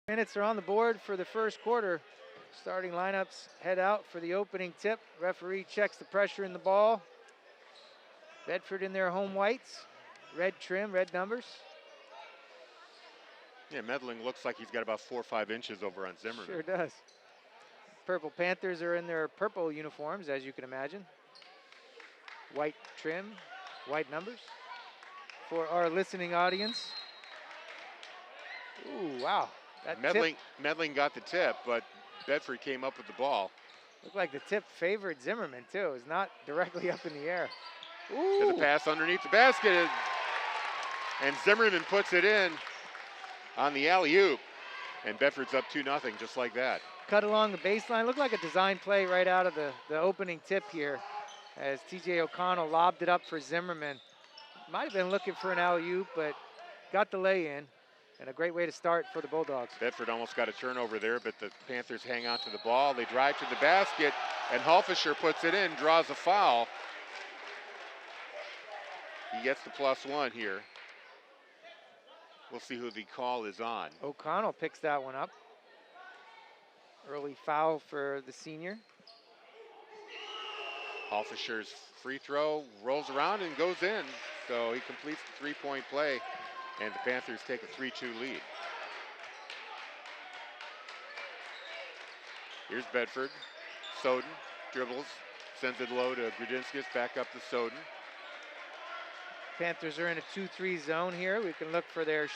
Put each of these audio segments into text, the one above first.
Minutes are on the board for the first quarter. Starting lineups head out for the opening tip. Referee checks the pressure in the ball. Bedford in their home whites. Red trim, red numbers. Yeah, Medling looks like he's got about 4 or 5 inches over on Zimmerman. Sure does. Purple Panthers are in their purple uniforms, as you can imagine. White trim, white numbers. For our listening audience. Ooh, wow. That Medling got the tip, but Bedford came up with the ball. Looked like the tip favored Zimmerman, too. It was not directly up in the air. Ooh. There's a pass underneath the basket, and Zimmerman puts it in on the alley-oop, and Bedford's up 2-0, just like that. Cut along the baseline. Looked like a design play right out of the opening tip here as T.J. O'Connell lobbed it up for Zimmerman. Might have been looking for an alley-oop, but got the lay-in, and a great way to start for the Bulldogs. Bedford almost got a turnover there, but the Panthers hang on to the ball. They drive to the basket, and Hulfischer puts it in, draws a foul. He gets the +1 here. We'll see who the call is on. O'Connell picks that one up. Early foul for the senior. Hulfischer's free throw rolls around and goes in. So he completes the three-point play, and the Panthers take a 3-2 lead. Here's Bedford. Soden dribbles, sends it low to Grudinskas, back up to Soden. Panthers are in a 2-3 zone here. We can look for the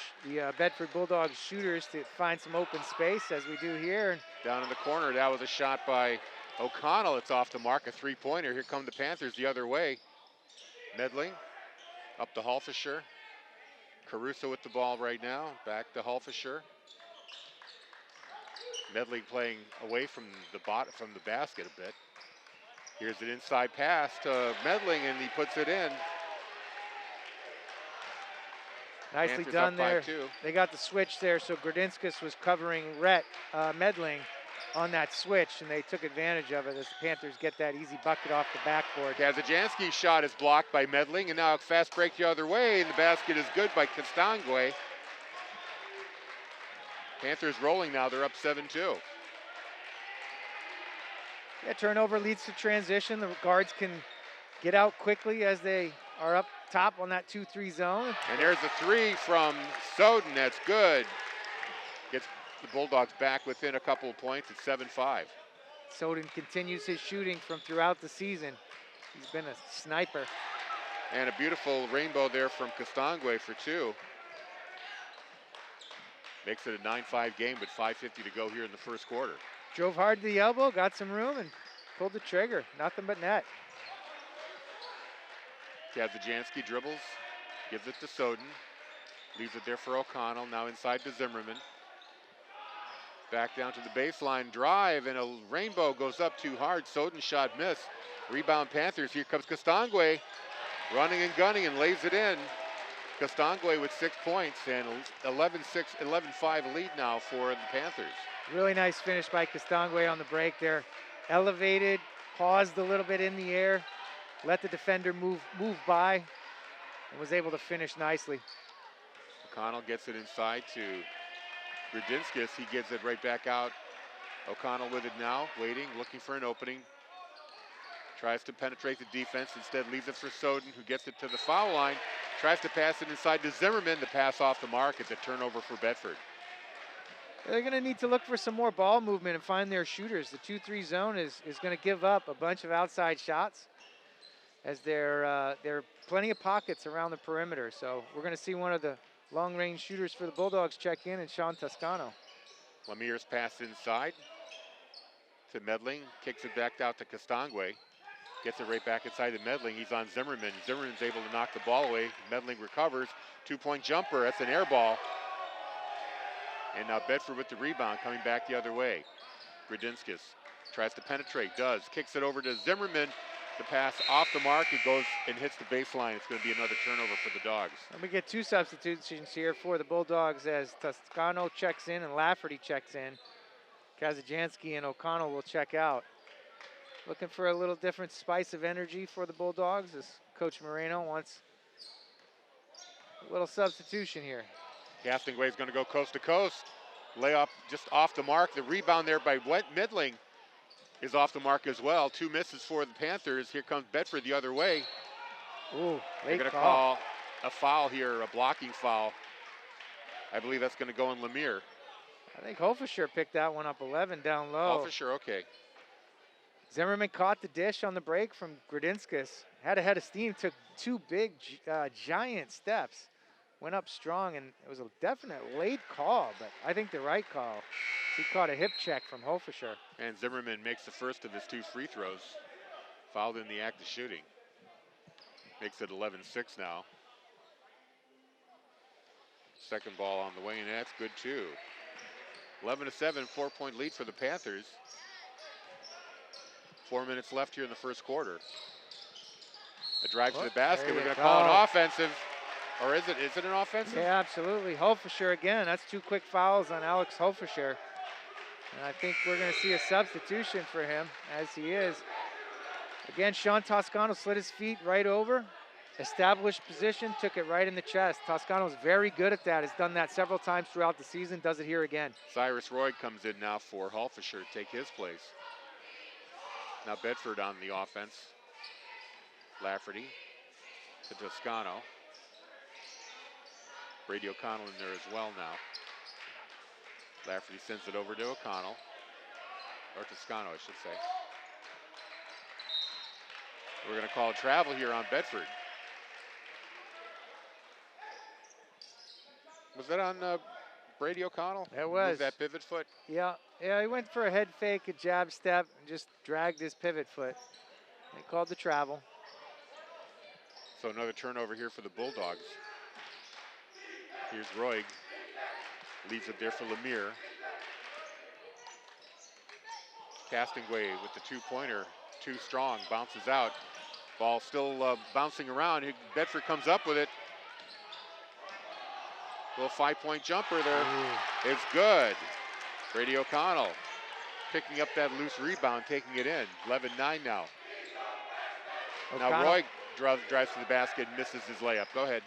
Bedford Bulldogs shooters to find some open space, as we do here. Down in the corner, that was a shot by O'Connell. It's off the mark, a three-pointer. Here come the Panthers the other way. Medling up to Hulfischer. Caruso with the ball right now. Back to Hulfischer. Medling playing away from the basket a bit. Here's an inside pass to Medling, and he puts it in. Nicely Panthers done up there. 5-2. They got the switch there, so Grudinskas was covering Medling on that switch, and they took advantage of it as the Panthers get that easy bucket off the backboard. Kazajanski's shot is blocked by Medling, and now a fast break the other way, and the basket is good by Castangwe. Panthers rolling now, they're up 7-2. Yeah, turnover leads to transition. The guards can get out quickly as they are up top on that 2-3 zone. And there's a three from Soden, that's good. Gets the Bulldogs back within a couple of points at 7-5. Soden continues his shooting from throughout the season. He's been a sniper. And a beautiful rainbow there from Castangwe for two. Makes it a 9-5 game, but 5:50 to go here in the first quarter. Drove hard to the elbow, got some room, and pulled the trigger. Nothing but net. Kazajanski dribbles, gives it to Soden. Leaves it there for O'Connell, now inside to Zimmerman. Back down to the baseline drive, and a rainbow goes up too hard. Soden shot miss. Rebound Panthers. Here comes Castangwe, running and gunning, and lays it in. Castangwe with 6 points, and 11-5 lead now for the Panthers. Really nice finish by Castangwe on the break there. Elevated, paused a little bit in the air, let the defender move by, and was able to finish nicely. O'Connell gets it inside to Grudinskas. He gives it right back out. O'Connell with it now, waiting, looking for an opening. Tries to penetrate the defense, instead leaves it for Soden, who gets it to the foul line. Tries to pass it inside to Zimmerman. The pass off the mark. It's a turnover for Bedford. They're going to need to look for some more ball movement and find their shooters. The 2-3 zone is going to give up a bunch of outside shots, as there are plenty of pockets around the perimeter. So we're going to see one of the long-range shooters for the Bulldogs check in, and Sean Toscano. Lemire's pass inside to Medling. Kicks it back out to Castangwe. Gets it right back inside to Medling. He's on Zimmerman. Zimmerman's able to knock the ball away. Medling recovers. Two-point jumper. That's an air ball. And now Bedford with the rebound, coming back the other way. Grudinskas tries to penetrate, does. Kicks it over to Zimmerman. The pass off the mark. It goes and hits the baseline. It's going to be another turnover for the Dogs. And we get two substitutions here for the Bulldogs as Toscano checks in and Lafferty checks in. Kazajanski and O'Connell will check out. Looking for a little different spice of energy for the Bulldogs as Coach Moreno wants a little substitution here. Castangway is going to go coast to coast. Layup just off the mark. The rebound there by Medling is off the mark as well. 2 misses for the Panthers. Here comes Bedford the other way. Ooh, They're late going to call. call a foul here, a blocking foul. I believe that's going to go in Lemire. I think Hofischer picked that one up 11 down low. Hofischer, okay. Zimmerman caught the dish on the break from Gradinskas. Had a head of steam, took 2 big, giant steps. Went up strong, and it was a definite late call, but I think the right call. He caught a hip check from Hofischer. And Zimmerman makes the first of his 2 free throws. Fouled in the act of shooting. Makes it 11-6 now. Second ball on the way, and that's good too. 11-7, 4-point lead for the Panthers. 4 minutes left here in the first quarter. A drive to the basket. We're going to call it offensive. Or is it an offensive? Yeah, absolutely. Hofischer again. That's 2 quick fouls on Alex Hofischer. And I think we're going to see a substitution for him, as he is. Again, Sean Toscano slid his feet right over. Established position, took it right in the chest. Toscano's very good at that. Has done that several times throughout the season. Does it here again. Cyrus Roy comes in now for Hofischer to take his place. Now Bedford on the offense. Lafferty to Toscano. Brady O'Connell in there as well now. Lafferty sends it over to O'Connell. Or Toscano, I should say. We're going to call travel here on Bedford. Was that on Brady O'Connell? It was. Moved that pivot foot? Yeah, he went for a head fake, a jab step, and just dragged his pivot foot. They called the travel. So another turnover here for the Bulldogs. Here's Roig. Leaves it there for Lemire. Castingway with the 2-pointer. Too strong, bounces out. Ball still bouncing around. Bedford comes up with it. Little 5-point jumper there. Ooh. It's good. Brady O'Connell picking up that loose rebound, taking it in. 11-9 now. O'Connell. Now Roy drives to the basket and misses his layup. Go ahead.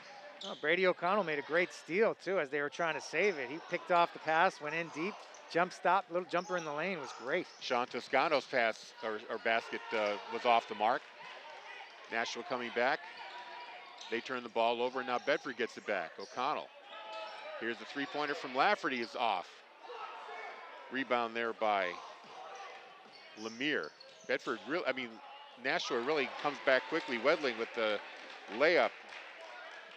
Oh, Brady O'Connell made a great steal, too, as they were trying to save it. He picked off the pass, went in deep, jump stop, little jumper in the lane was great. Sean Toscano's pass or basket was off the mark. Nashua coming back. They turn the ball over, and now Bedford gets it back. O'Connell. Here's the 3-pointer from Lafferty is off. Rebound there by Lemire. Bedford, Nashua really comes back quickly. Wedling with the layup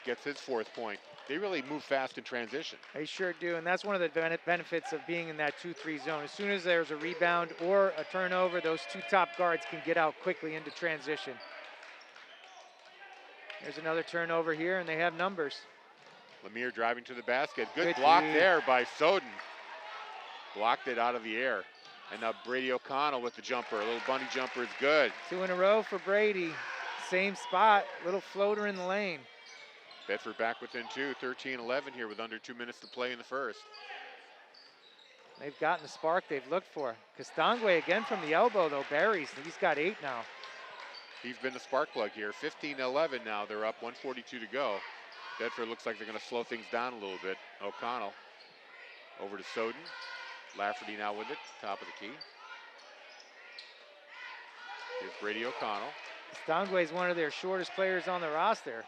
gets his 4th point. They really move fast in transition. They sure do, and that's one of the benefits of being in that 2-3 zone. As soon as there's a rebound or a turnover, those 2 top guards can get out quickly into transition. There's another turnover here, and they have numbers. Lemire driving to the basket. Good block there by Soden. Blocked it out of the air. And now Brady O'Connell with the jumper. A little bunny jumper is good. 2 in a row for Brady. Same spot, little floater in the lane. Bedford back within 2, 13-11 here with under 2 minutes to play in the first. They've gotten the spark they've looked for. Castangwe again from the elbow, though, buries. He's got 8 now. He's been the spark plug here. 15-11 now. They're up, 1:42 to go. Bedford looks like they're going to slow things down a little bit. O'Connell over to Soden. Lafferty now with it, top of the key. Here's Brady O'Connell. Castangwe is one of their shortest players on the roster.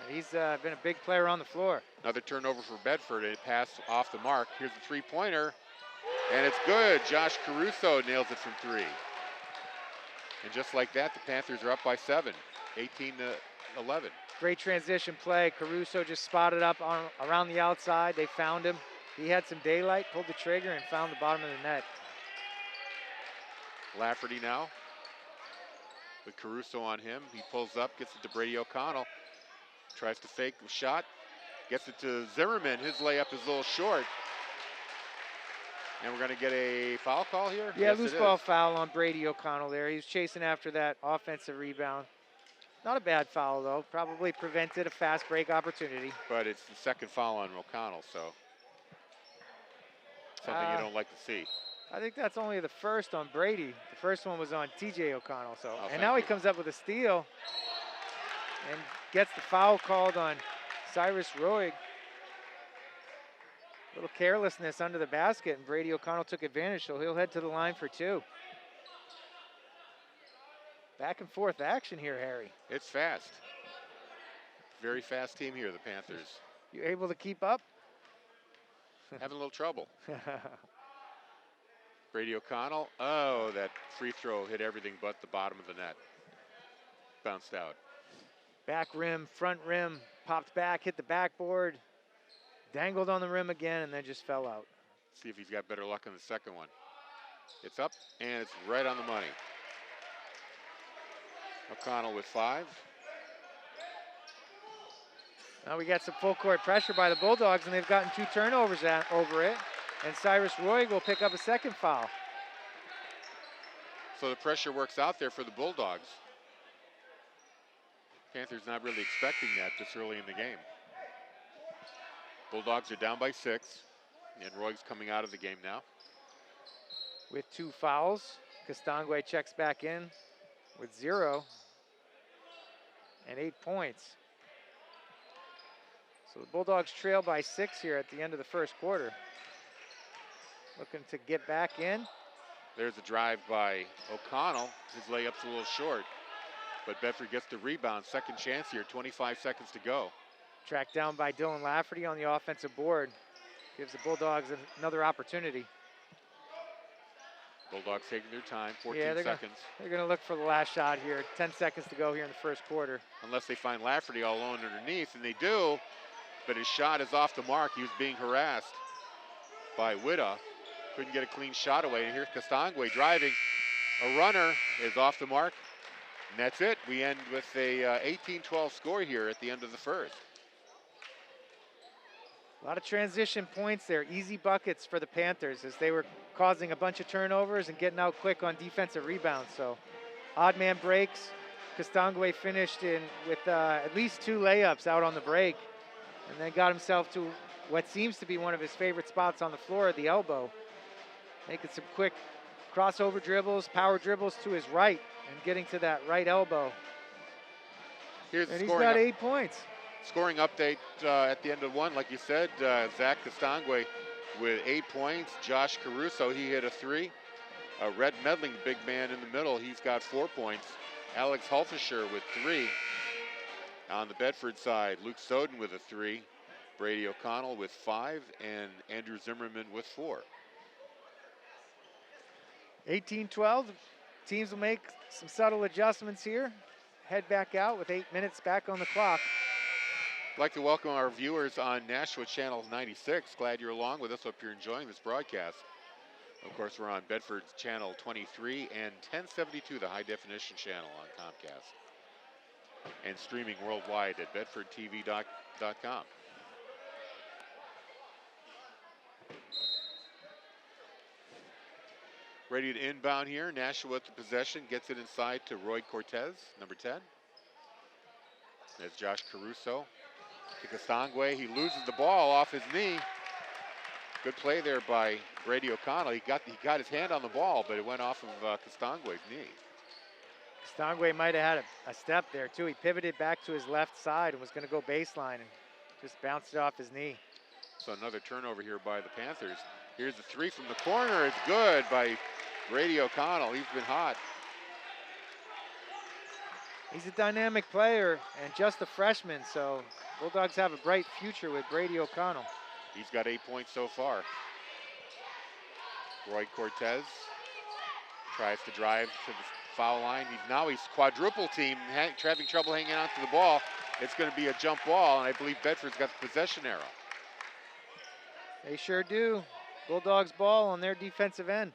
He's been a big player on the floor. Another turnover for Bedford. A pass off the mark. Here's the 3-pointer, and it's good. Josh Caruso nails it from 3. And just like that, the Panthers are up by 7, 18-11. Great transition play. Caruso just spotted up around the outside. They found him. He had some daylight, pulled the trigger, and found the bottom of the net. Lafferty now with Caruso on him. He pulls up, gets it to Brady O'Connell. Tries to fake the shot. Gets it to Zimmerman. His layup is a little short. And we're going to get a foul call here? Yeah, yes, loose ball foul on Brady O'Connell there. He was chasing after that offensive rebound. Not a bad foul, though. Probably prevented a fast break opportunity. But it's the second foul on O'Connell, so something you don't like to see. I think that's only the first on Brady. The first one was on TJ O'Connell. So, and now he comes up with a steal and gets the foul called on Cyrus Roig. little carelessness under the basket, and Brady O'Connell took advantage, so he'll head to the line for 2. Back and forth action here, Harry. It's fast. Very fast team here, the Panthers. You able to keep up? Having a little trouble. Brady O'Connell. Oh, that free throw hit everything but the bottom of the net. Bounced out. Back rim, front rim, popped back, hit the backboard, dangled on the rim again, and then just fell out. See if he's got better luck on the second one. It's up, and it's right on the money. O'Connell with 5. Now we got some full court pressure by the Bulldogs, and they've gotten 2 turnovers over it. And Cyrus Roy will pick up a second foul. So the pressure works out there for the Bulldogs. Panthers not really expecting that this early in the game. Bulldogs are down by 6, and Roy's coming out of the game now. With 2 fouls, Castangwe checks back in with 0 and 8 points. So the Bulldogs trail by 6 here at the end of the first quarter. Looking to get back in. There's a drive by O'Connell. His layup's a little short, but Bedford gets the rebound. Second chance here, 25 seconds to go. Tracked down by Dylan Lafferty on the offensive board. Gives the Bulldogs another opportunity. Bulldogs taking their time, 14 seconds. They're going to look for the last shot here. 10 seconds to go here in the first quarter. Unless they find Lafferty all alone underneath, and they do, but his shot is off the mark. He was being harassed by Witta. Couldn't get a clean shot away, and here's Castangwe driving. A runner is off the mark, and that's it. We end with a 18-12 score here at the end of the first. A lot of transition points there, easy buckets for the Panthers as they were causing a bunch of turnovers and getting out quick on defensive rebounds. So odd man breaks. Castangwe finished in with at least 2 layups out on the break, and then got himself to what seems to be one of his favorite spots on the floor at the elbow. Making some quick crossover dribbles, power dribbles to his right, and getting to that right elbow. He's got 8 points. Scoring update at the end of 1, like you said, Zach Castangwe with 8 points. Josh Caruso, he hit a 3. Red Medling, big man in the middle, he's got 4 points. Alex Hulfischer with 3. On the Bedford side, Luke Soden with a 3. Brady O'Connell with 5, and Andrew Zimmerman with 4. 18-12. Teams will make some subtle adjustments here. Head back out with 8 minutes back on the clock. I'd like to welcome our viewers on Nashua Channel 96. Glad you're along with us. Hope you're enjoying this broadcast. Of course, we're on Bedford's Channel 23 and 1072, the high-definition channel on Comcast. And streaming worldwide at bedfordtv.com. Ready to inbound here. Nashua with the possession, gets it inside to Roy Cortez, number 10. There's Josh Caruso to Castangwe. He loses the ball off his knee. Good play there by Brady O'Connell. He got his hand on the ball, but it went off of Castangwe's knee. Castangwe might have had a step there too. He pivoted back to his left side and was going to go baseline and just bounced it off his knee. So another turnover here by the Panthers. Here's the 3 from the corner. It's good by Brady O'Connell. He's been hot. He's a dynamic player and just a freshman, so Bulldogs have a bright future with Brady O'Connell. He's got 8 points so far. Roy Cortez tries to drive to the foul line. He's quadruple team, having trouble hanging on to the ball. It's going to be a jump ball, and I believe Bedford's got the possession arrow. They sure do. Bulldogs ball on their defensive end.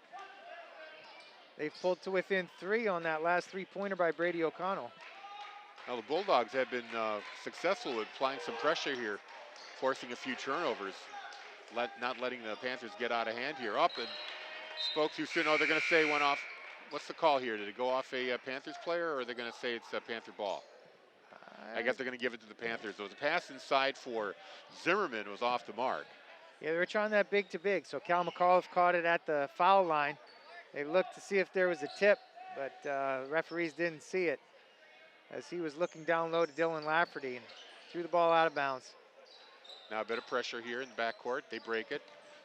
They've pulled to within 3 on that last 3-pointer by Brady O'Connell. Now the Bulldogs have been successful at applying some pressure here, forcing a few turnovers, not letting the Panthers get out of hand here. Up, and Spokes, you should know, they're going to say went off. What's the call here? Did it go off a Panthers player, or are they going to say it's a Panther ball? I guess they're going to give it to the Panthers. So the pass inside for Zimmerman was off the mark. Yeah, they were trying that big to big, so Cal McAuliffe caught it at the foul line. They looked to see if there was a tip, but referees didn't see it as he was looking down low to Dylan Lafferty and threw the ball out of bounds. Now a bit of pressure here in the backcourt. They break it.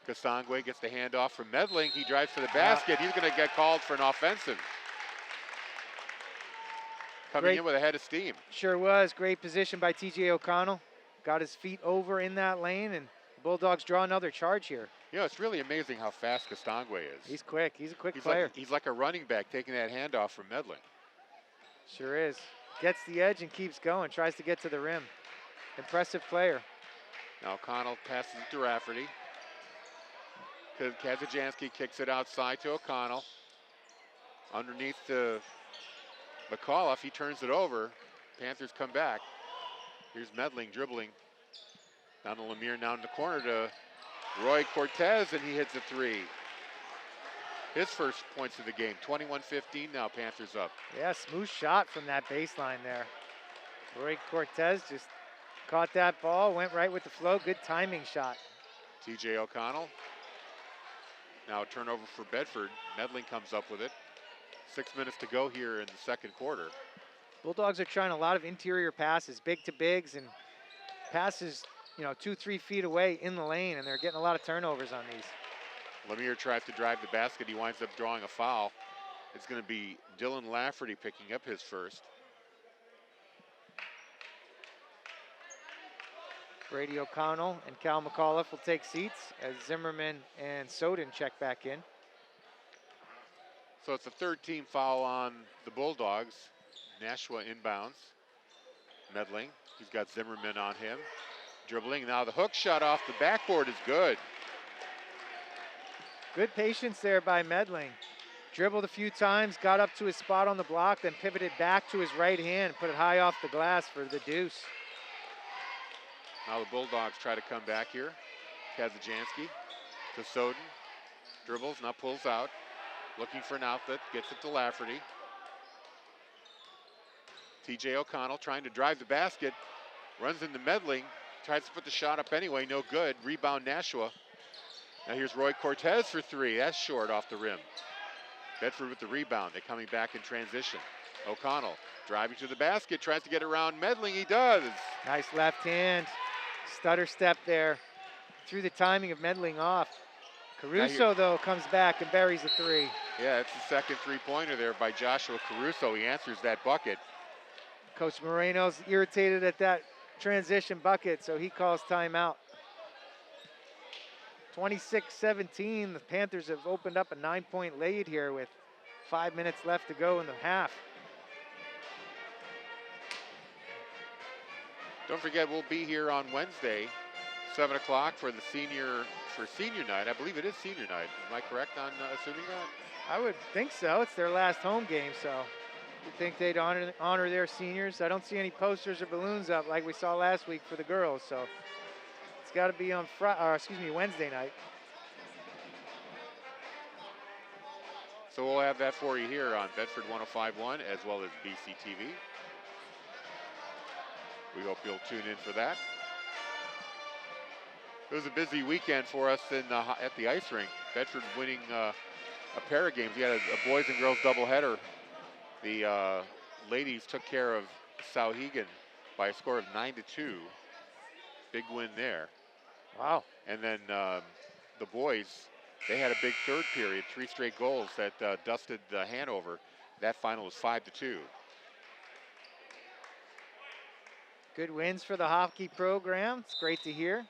Kastangwe gets the handoff from Medling. He drives to the basket. He's going to get called for an offensive. Coming in with a head of steam. Sure was. Great position by TJ O'Connell. Got his feet over in that lane, and the Bulldogs draw another charge here. You know, it's really amazing how fast Kastangwe is. He's quick. He's a quick player. He's like a running back taking that handoff from Medling. Sure is. Gets the edge and keeps going. Tries to get to the rim. Impressive player. Now O'Connell passes it to Rafferty. Kazajansky kicks it outside to O'Connell. Underneath to McAuliffe. He turns it over. Panthers come back. Here's Medling dribbling. Down to Lemire, now in the corner to Roy Cortez, and he hits a three. His first points of the game. 21-15 now, Panthers up. Yeah, smooth shot from that baseline there. Roy Cortez just caught that ball, went right with the flow. Good timing shot. TJ O'Connell. Now a turnover for Bedford. Medling comes up with it. 6 minutes to go here in the second quarter. Bulldogs are trying a lot of interior passes, big to bigs, and passes, 2-3 feet away in the lane, and they're getting a lot of turnovers on these. Lemire tries to drive the basket. He winds up drawing a foul. It's going to be Dylan Lafferty picking up his first. Brady O'Connell and Cal McAuliffe will take seats as Zimmerman and Soden check back in. So it's a third team foul on the Bulldogs. Nashua inbounds. Medling. He's got Zimmerman on him. Dribbling. Now the hook shot off the backboard is good. Good patience there by Medling. Dribbled a few times, got up to his spot on the block, then pivoted back to his right hand, put it high off the glass for the deuce. Now the Bulldogs try to come back here. Kazajansky to Soden. Dribbles, now pulls out. Looking for an outlet, gets it to Lafferty. TJ O'Connell trying to drive the basket. Runs into Medling. Tries to put the shot up anyway, no good. Rebound Nashua. Now here's Roy Cortez for three. That's short off the rim. Bedford with the rebound. They're coming back in transition. O'Connell driving to the basket. Tries to get around Medling. He does. Nice left hand. Stutter step there. Threw the timing of Medling off. Caruso, though, comes back and buries the three. Yeah, it's the second three-pointer there by Joshua Caruso. He answers that bucket. Coach Moreno's irritated at that transition bucket, so he calls timeout. 26-17, the Panthers have opened up a 9-point lead here with 5 minutes left to go in the half. Don't forget, we'll be here on Wednesday, 7 o'clock for senior night. I believe it is senior night. Am I correct on assuming that? I would think so. It's their last home game, so you'd think they'd honor their seniors. I don't see any posters or balloons up like we saw last week for the girls, so it's got to be on Wednesday night. So we'll have that for you here on Bedford 105.1 as well as BCTV. We hope you'll tune in for that. It was a busy weekend for us at the ice rink. Bedford winning a pair of games. We had a boys and girls doubleheader. The ladies took care of Sauhegan by a score of 9-2. Big win there. Wow. And then the boys, they had a big third period, 3 straight goals that dusted Hanover. That final was 5-2. Good wins for the hockey program. It's great to hear.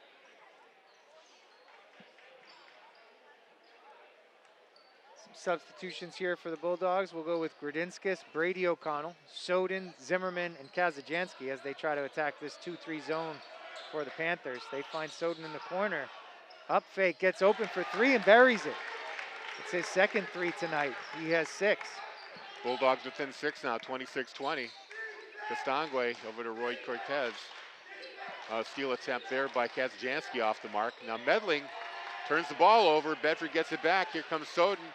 Some substitutions here for the Bulldogs. We'll go with Gradinskas, Brady O'Connell, Soden, Zimmerman, and Kazajansky as they try to attack this 2-3 zone for the Panthers. They find Soden in the corner. Up fake, gets open for three and buries it. It's his second three tonight. He has 6. Bulldogs within 6 now, 26-20. Kastangwe over to Roy Cortez. Steal attempt there by Kazajansky off the mark. Now Medling turns the ball over. Bedford gets it back. Here comes Soden.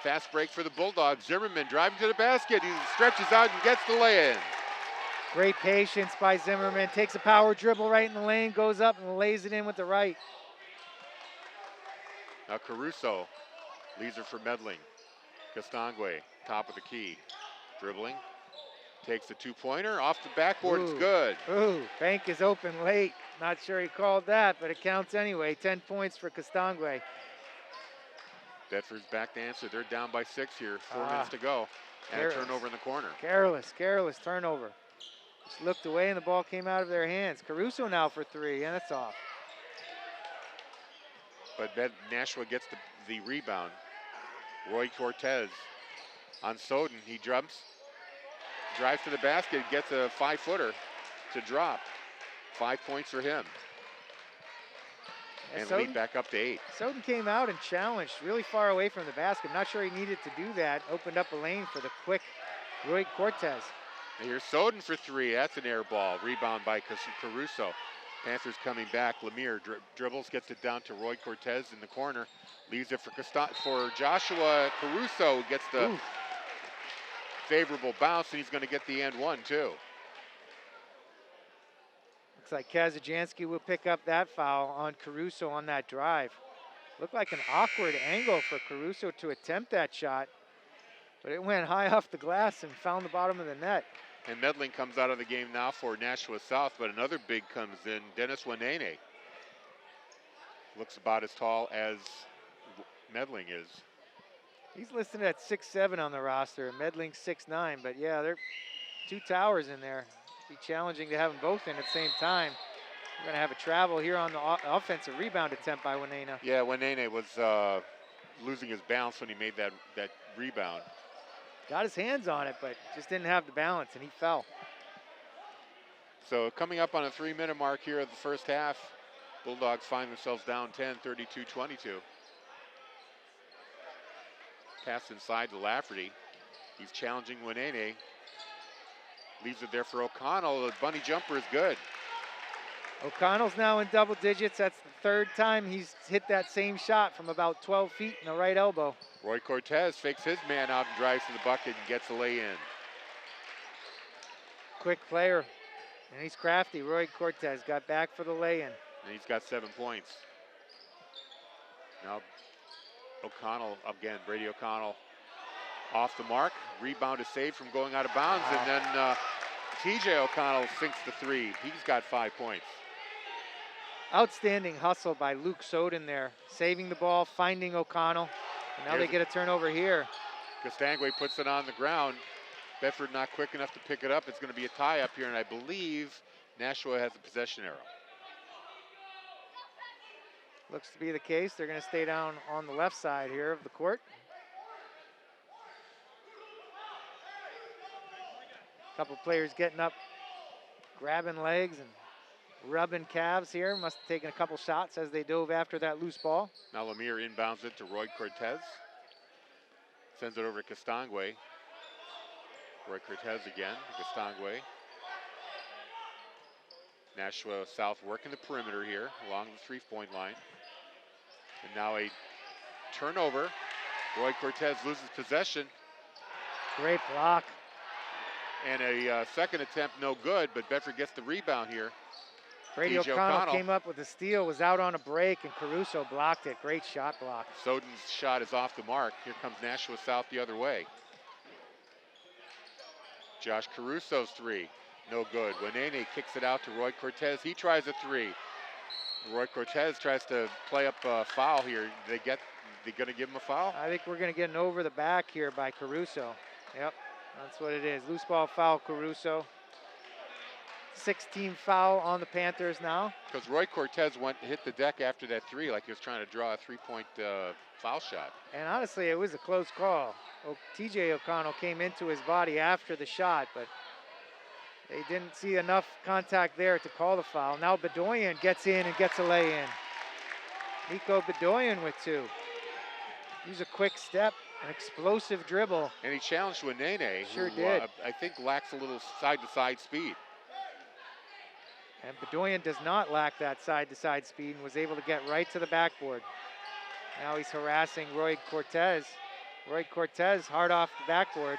Fast break for the Bulldogs. Zimmerman driving to the basket. He stretches out and gets the lay-in. Great patience by Zimmerman. Takes a power dribble right in the lane, goes up and lays it in with the right. Now Caruso leaves it for Medling. Kastangwe, top of the key. Dribbling. Takes the two-pointer off the backboard. It's Ooh. good. Ooh, Bank is open late. Not sure he called that, but it counts anyway. 10 points for Castangwe. Bedford's back to answer. They're down by 6 here. 4 minutes to go. And a turnover in the corner. Careless turnover. Just looked away and the ball came out of their hands. Caruso now for 3, and it's off. But Nashua gets the rebound. Roy Cortez on Soden. He drives to the basket, gets a 5-footer to drop. 5 points for him. And lead back up to 8. Soden came out and challenged really far away from the basket. I'm not sure he needed to do that. Opened up a lane for the quick Roy Cortez. And here's Soden for 3. That's an air ball. Rebound by Caruso. Panthers coming back. Lemire dribbles, gets it down to Roy Cortez in the corner. Leaves it for Joshua. Caruso gets the favorable bounce, and he's going to get the and one too. Looks like Kazajanski will pick up that foul on Caruso on that drive. Looked like an awkward angle for Caruso to attempt that shot, but it went high off the glass and found the bottom of the net. And Medling comes out of the game now for Nashua South, but another big comes in, Dennis Wanene. Looks about as tall as Medling is. He's listed at 6'7" on the roster, Medling 6'9", but yeah, they're 2 towers in there. It'd be challenging to have them both in at the same time. We're gonna have a travel here on the offensive rebound attempt by Wanene. Yeah, Wanene was losing his balance when he made that rebound. Got his hands on it, but just didn't have the balance, and he fell. So coming up on a 3-minute mark here of the first half, Bulldogs find themselves down 10, 32-22. Pass inside to Lafferty. He's challenging Wanene. Leaves it there for O'Connell. The bunny jumper is good. O'Connell's now in double digits. That's the 3rd time he's hit that same shot from about 12 feet in the right elbow. Roy Cortez fakes his man out and drives to the bucket and gets a lay-in. Quick player, and he's crafty. Roy Cortez got back for the lay-in. And he's got 7 points. Now O'Connell, again, Brady O'Connell off the mark. Rebound is saved from going out of bounds. Wow. And then TJ O'Connell sinks the 3. He's got 5 points. Outstanding hustle by Luke Soden there. Saving the ball, finding O'Connell. And now they get a turnover here. Castangwe puts it on the ground. Bedford not quick enough to pick it up. It's going to be a tie up here, and I believe Nashua has a possession arrow. Looks to be the case. They're going to stay down on the left side here of the court. A couple players getting up, grabbing legs and rubbing calves here. Must have taken a couple shots as they dove after that loose ball. Now Lemire inbounds it to Roy Cortez. Sends it over to Castangwe. Roy Cortez again, Castangwe. Nashua South working the perimeter here along the 3-point line. And now a turnover. Roy Cortez loses possession. Great block. And a second attempt, no good, but Bedford gets the rebound here. Brady O'Connell came up with a steal, was out on a break, and Caruso blocked it. Great shot block. Soden's shot is off the mark. Here comes Nashua South the other way. Josh Caruso's 3, no good. Wanene kicks it out to Roy Cortez. He tries a 3. Roy Cortez tries to play up a foul here. They gonna give him a foul? I think we're gonna get an over the back here by Caruso. Yep, that's what it is. Loose ball foul, Caruso. 16 foul on the Panthers now. Because Roy Cortez hit the deck after that 3 like he was trying to draw a 3-point foul shot. And honestly, it was a close call. TJ O'Connell came into his body after the shot, but they didn't see enough contact there to call the foul. Now Bedoyan gets in and gets a lay-in. Nico Bedoyan with 2. Use a quick step, an explosive dribble. And he challenged Wanene, Sure who did. I think lacks a little side-to-side speed. And Bedoyan does not lack that side-to-side speed and was able to get right to the backboard. Now he's harassing Roy Cortez. Roy Cortez hard off the backboard,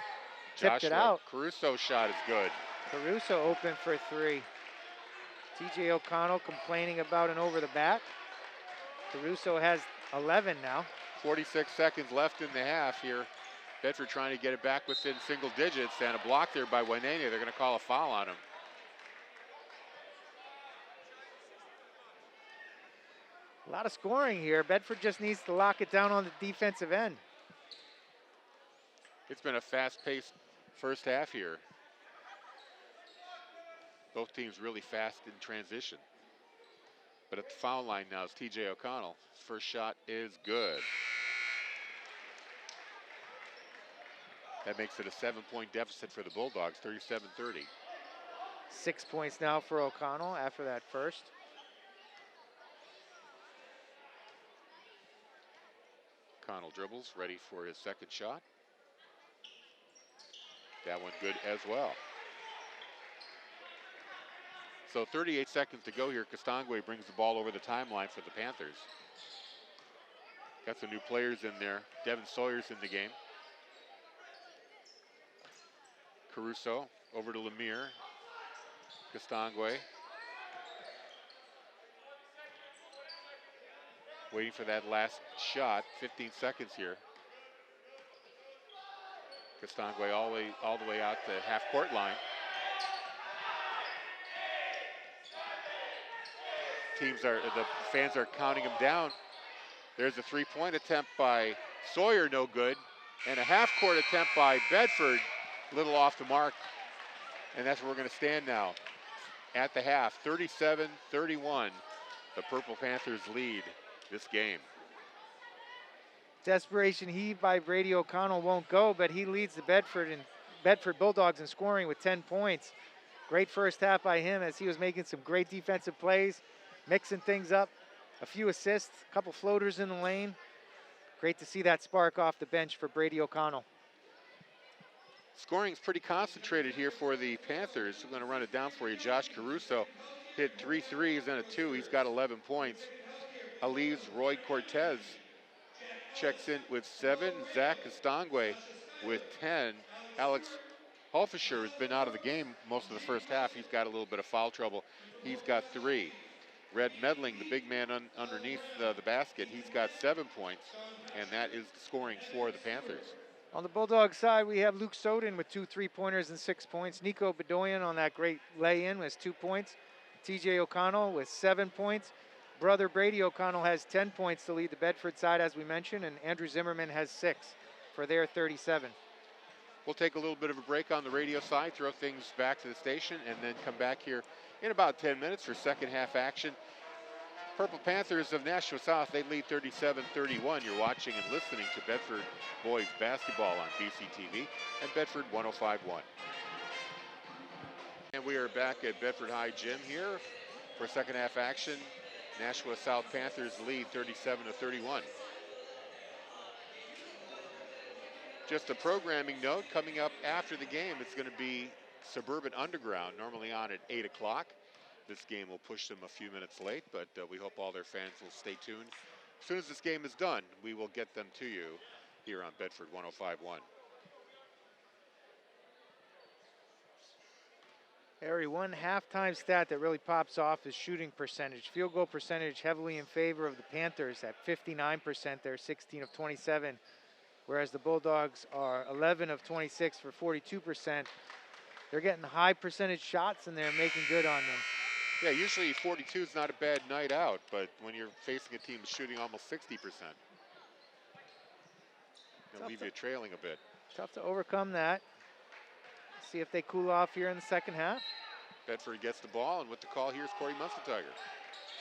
tipped it out. Caruso's shot is good. Caruso open for 3. TJ O'Connell complaining about an over the back. Caruso has 11 now. 46 seconds left in the half here. Bedford trying to get it back within single digits, and a block there by Wainania. They're going to call a foul on him. A lot of scoring here. Bedford just needs to lock it down on the defensive end. It's been a fast-paced first half here. Both teams really fast in transition. But at the foul line now is TJ O'Connell. His first shot is good. That makes it a 7-point deficit for the Bulldogs, 37-30. 6 points now for O'Connell after that first. O'Connell dribbles, ready for his second shot. That one good as well. So 38 seconds to go here. Castangwe brings the ball over the timeline for the Panthers. Got some new players in there. Devin Sawyer's in the game. Caruso over to Lemire. Castangwe. Waiting for that last shot. 15 seconds here. Castangwe all the way out to half-court line. The fans are counting him down. There's a three-point attempt by Sawyer, no good. And a half-court attempt by Bedford, a little off the mark. And that's where we're going to stand now at the half. 37-31, the Purple Panthers lead this game. Desperation heave by Brady O'Connell won't go, but he leads the Bedford Bulldogs in scoring with 10 points. Great first half by him as he was making some great defensive plays, mixing things up. A few assists, a couple floaters in the lane. Great to see that spark off the bench for Brady O'Connell. Scoring's pretty concentrated here for the Panthers. I'm going to run it down for you. Josh Caruso hit 3 threes and a 2. He's got 11 points. Ali's Roy Cortez checks in with 7. Zach Castangwe with 10. Alex Holfischer has been out of the game most of the first half. He's got a little bit of foul trouble. He's got 3. Red Medling, the big man underneath the basket, he's got 7 points, and that is the scoring for the Panthers. On the Bulldog side, we have Luke Soden with 2 3-pointers and 6 points. Nico Bedoyan on that great lay-in with 2 points. TJ O'Connell with 7 points. Brother Brady O'Connell has 10 points to lead the Bedford side, as we mentioned, and Andrew Zimmerman has 6 for their 37. We'll take a little bit of a break on the radio side, throw things back to the station, and then come back here in about 10 minutes for second half action. Purple Panthers of Nashua South, they lead 37-31. You're watching and listening to Bedford boys basketball on BCTV and Bedford 105.1. And we are back at Bedford High Gym here for second half action. Nashua South Panthers lead 37-31. Just a programming note, coming up after the game, it's going to be Suburban Underground, normally on at 8 o'clock. This game will push them a few minutes late, but we hope all their fans will stay tuned. As soon as this game is done, we will get them to you here on Bedford 105.1. Harry, one halftime stat that really pops off is shooting percentage. Field goal percentage heavily in favor of the Panthers at 59%. They're 16 of 27, whereas the Bulldogs are 11 of 26 for 42%. They're getting high percentage shots, and they're making good on them. Yeah, usually 42 is not a bad night out, but when you're facing a team shooting almost 60%, it'll leave you trailing a bit. Tough to overcome that. See if they cool off here in the second half. Bedford gets the ball, and with the call here is Corey Munstertiger.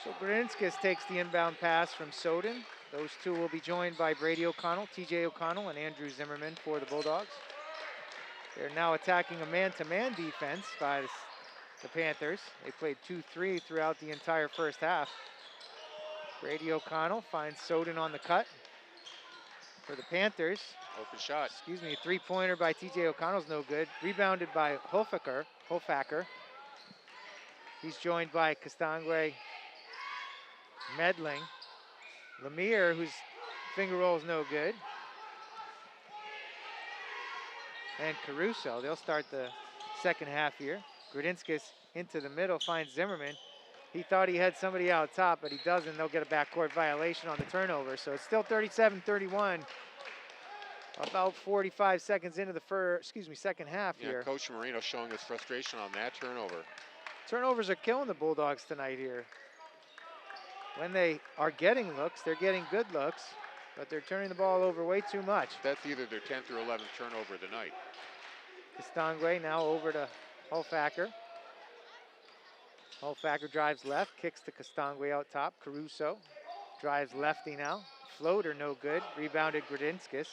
So Grinskis takes the inbound pass from Soden. Those two will be joined by Brady O'Connell, TJ O'Connell, and Andrew Zimmerman for the Bulldogs. They're now attacking a man-to-man defense by the Panthers. They played 2-3 throughout the entire first half. Brady O'Connell finds Soden on the cut for the Panthers. Open shot. Excuse me, 3-pointer by TJ O'Connell's no good. Rebounded by Hofacker. He's joined by Castangwe, Medling, Lemire, whose finger roll is no good, and Caruso. They'll start the second half here. Grudinskis into the middle, finds Zimmerman. He thought he had somebody out top, but he doesn't. They'll get a backcourt violation on the turnover. So it's still 37-31. About 45 seconds into the second half Yeah, here. Coach Marino showing his frustration on that turnover. Turnovers are killing the Bulldogs tonight here. When they are getting looks, they're getting good looks, but they're turning the ball over way too much. That's either their 10th or 11th turnover of the night. Castangwe now over to Holfacker. Holfacker drives left, kicks to Castangwe out top. Caruso drives lefty now. Floater no good. Rebounded Gradinskis.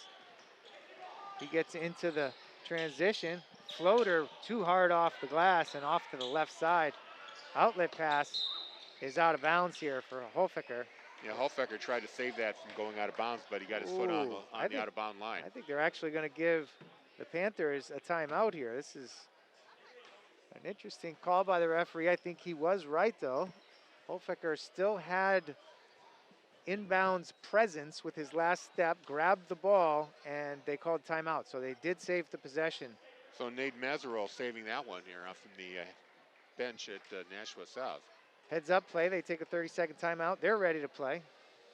He gets into the transition. Floater too hard off the glass and off to the left side. Outlet pass is out of bounds here for Holfacker. Yeah, Holfacker tried to save that from going out of bounds, but he got his foot on the out-of-bound line. I think they're actually going to give the Panthers a timeout here. This is an interesting call by the referee. I think he was right, though. Holfacker still had inbounds presence with his last step, grabbed the ball, and they called timeout. So they did save the possession. So Nate Mazarol saving that one here off from the bench at Nashua South. Heads up play. They take a 30-second timeout. They're ready to play.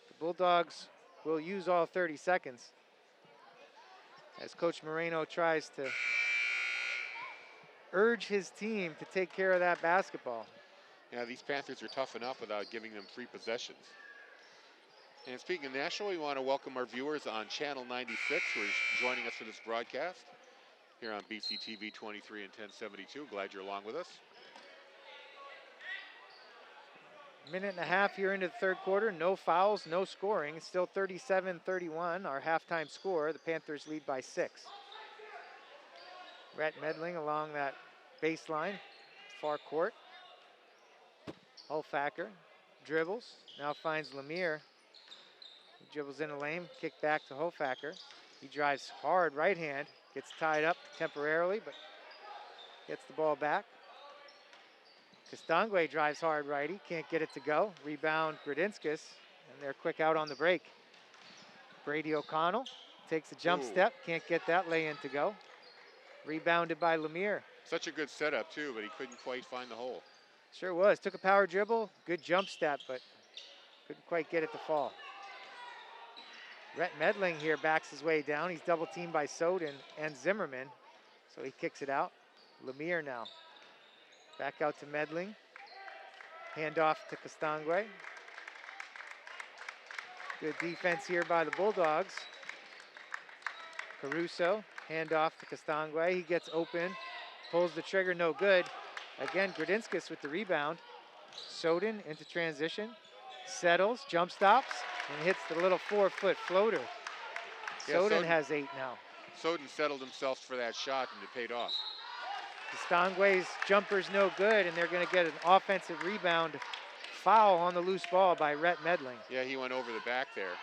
The Bulldogs will use all 30 seconds as Coach Moreno tries to urge his team to take care of that basketball. Yeah, these Panthers are tough enough without giving them free possessions. And speaking of Nashua, we want to welcome our viewers on Channel 96 who are joining us for this broadcast here on BCTV 23 and 1072. Glad you're along with us. Minute and a half here into the third quarter. No fouls, no scoring. It's still 37-31, our halftime score. The Panthers lead by 6. Rhett Medling along that baseline, far court. Holfacker dribbles, now finds Lemire. He dribbles in the lane, kick back to Holfacker. He drives hard right hand, gets tied up temporarily, but gets the ball back. Castangwe drives hard righty, can't get it to go. Rebound Gradinskis, and they're quick out on the break. Brady O'Connell takes a jump step, can't get that lay-in to go. Rebounded by Lemire. Such a good setup too, but he couldn't quite find the hole. Sure was, took a power dribble, good jump step, but couldn't quite get it to fall. Rhett Medling here backs his way down. He's double teamed by Soden and Zimmerman, so he kicks it out. Lemire now. Back out to Medling. Hand off to Castangwe. Good defense here by the Bulldogs. Caruso, hand off to Castangwe. He gets open, pulls the trigger, no good. Again, Gradinskis with the rebound. Soden into transition, settles, jump stops, and hits the little 4-foot floater. Yeah, Soden has 8 now. Soden settled himself for that shot, and it paid off. Castangwe's jumper's no good, and they're going to get an offensive rebound foul on the loose ball by Rhett Medling. Yeah, he went over the back there.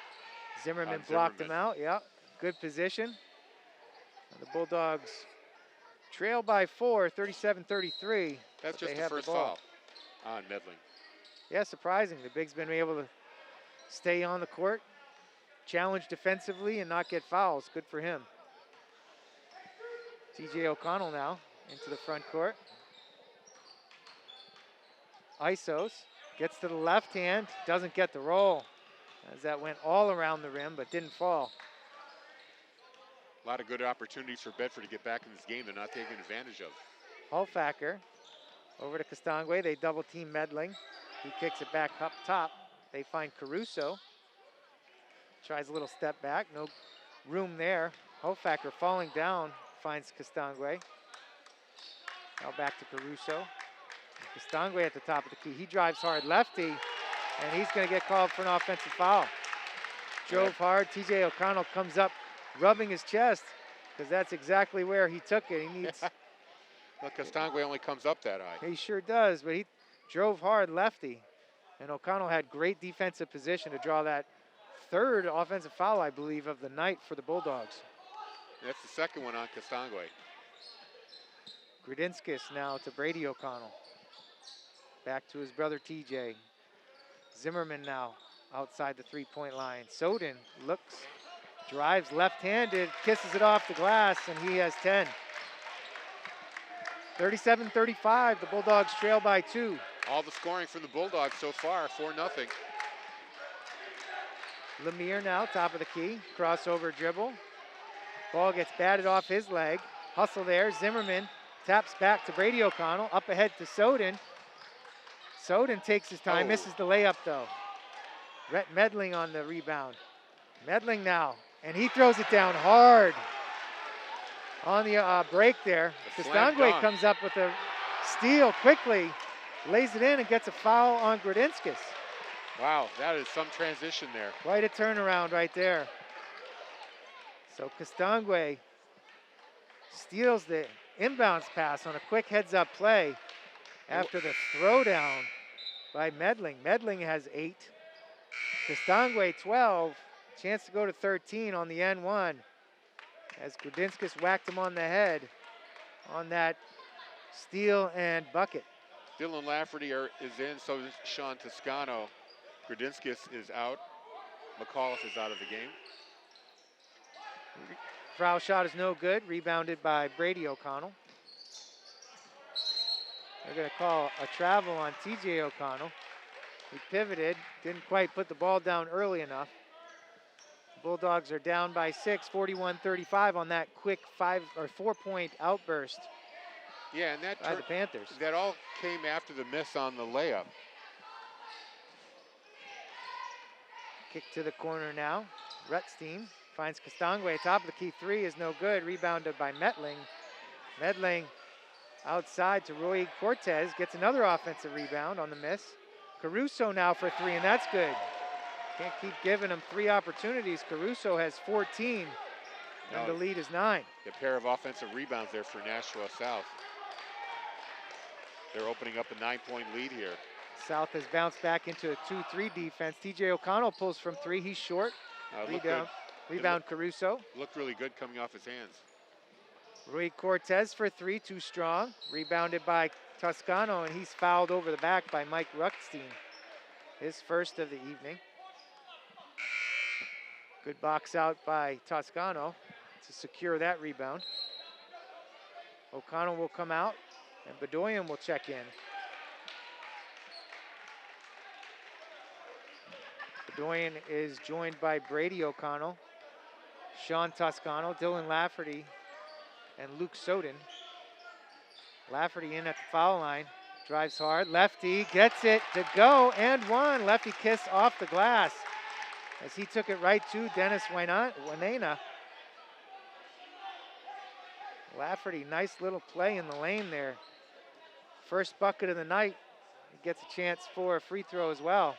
Zimmerman blocked him out, yeah. Good position. And the Bulldogs trail by 4, 37-33. That's just the first foul on Medling. Yeah, surprising. The Big's been able to stay on the court, challenge defensively, and not get fouls. Good for him. TJ O'Connell now into the front court. Isos gets to the left hand, doesn't get the roll, as that went all around the rim but didn't fall. A lot of good opportunities for Bedford to get back in this game they're not taking advantage of. Holfacker over to Castangwe. They double team Medling. He kicks it back up top. They find Caruso. Tries a little step back, no room there. Holfacker falling down, finds Castangwe. Now back to Caruso. Castangwe at the top of the key. He drives hard lefty, and he's going to get called for an offensive foul. Drove hard. TJ O'Connell comes up, rubbing his chest, because that's exactly where he took it. He needs. Well, Castangwe only comes up that high. He sure does, but he drove hard lefty, and O'Connell had great defensive position to draw that third offensive foul, I believe, of the night for the Bulldogs. That's the second one on Castangwe. Gradinskis now to Brady O'Connell. Back to his brother TJ. Zimmerman now outside the three-point line. Soden looks, drives left-handed, kisses it off the glass, and he has 10. 37-35, the Bulldogs trail by 2. All the scoring from the Bulldogs so far, 4-0. Lemire now, top of the key, crossover dribble. Ball gets batted off his leg. Hustle there. Zimmerman taps back to Brady O'Connell. Up ahead to Soden. Soden takes his time, misses the layup though. Rhett Medling on the rebound. Medling now, and he throws it down hard. On the break there, Kastangwe comes up with a steal quickly, lays it in and gets a foul on Grodinskis. Wow, that is some transition there. Quite a turnaround right there. So Kastangwe steals the inbounds pass on a quick heads-up play after the throwdown by Medling. Medling has 8. Kastangwe 12. Chance to go to 13 on the N1 as Grodinskis whacked him on the head on that steal and bucket. Dylan Lafferty is in, so is Sean Toscano. Grodinskis is out. McCallus is out of the game. Foul shot is no good. Rebounded by Brady O'Connell. They're going to call a travel on TJ O'Connell. He pivoted, didn't quite put the ball down early enough. Bulldogs are down by 6, 41-35 on that quick 4-point outburst. Yeah, and that by the Panthers. That all came after the miss on the layup. Kick to the corner now. Rutstein finds Kastangwe. Top of the key 3 is no good. Rebounded by Medling. Medling outside to Roy Cortez. Gets another offensive rebound on the miss. Caruso now for 3, and that's good. Can't keep giving him 3 opportunities. Caruso has 14, and the lead is 9. A pair of offensive rebounds there for Nashua South. They're opening up a 9-point lead here. South has bounced back into a 2-3 defense. TJ O'Connell pulls from 3. He's short. Rebound Caruso. Looked really good coming off his hands. Rui Cortez for 3, too strong. Rebounded by Toscano, and he's fouled over the back by Mike Ruckstein. His first of the evening. Good box out by Toscano to secure that rebound. O'Connell will come out, and Bedoyan will check in. Bedoyan is joined by Brady O'Connell, Sean Toscano, Dylan Lafferty, and Luke Soden. Lafferty in at the foul line, drives hard. Lefty gets it to go and one. Lefty kiss off the glass as he took it right to Dennis Wanena. Lafferty, nice little play in the lane there. First bucket of the night. He gets a chance for a free throw as well.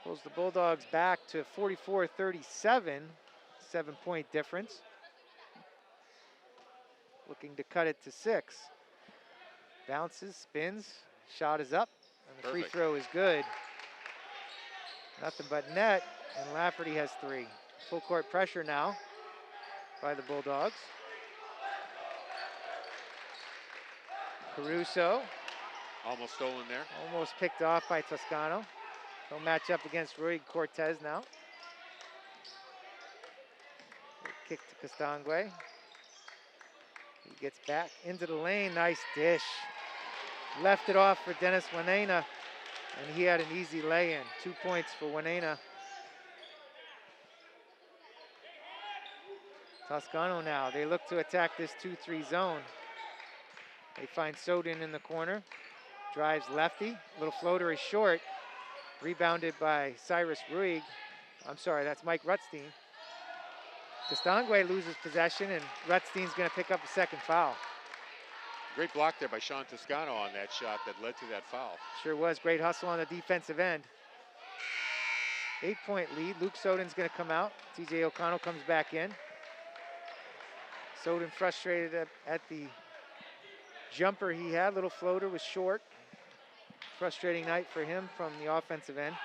Pulls the Bulldogs back to 44-37, 7-point difference. Looking to cut it to 6. Bounces, spins, shot is up, and the free throw is good. Nothing but net, and Lafferty has 3. Full court pressure now by the Bulldogs. Caruso. Almost stolen there. Almost picked off by Toscano. He'll match up against Rui Cortez now. Kick to Kastangwe. He gets back into the lane. Nice dish. Left it off for Dennis Wanena, and he had an easy lay-in. 2 points for Wanena. Toscano now. They look to attack this 2-3 zone. They find Soden in the corner. Drives lefty. Little floater is short. Rebounded by Cyrus Ruig. I'm sorry, that's Mike Rutstein. Kastangwe loses possession, and Rutstein's going to pick up a second foul. Great block there by Sean Toscano on that shot that led to that foul. Sure was. Great hustle on the defensive end. 8-point lead. Luke Soden's going to come out. TJ O'Connell comes back in. Soden frustrated at the jumper he had. Little floater was short. Frustrating night for him from the offensive end.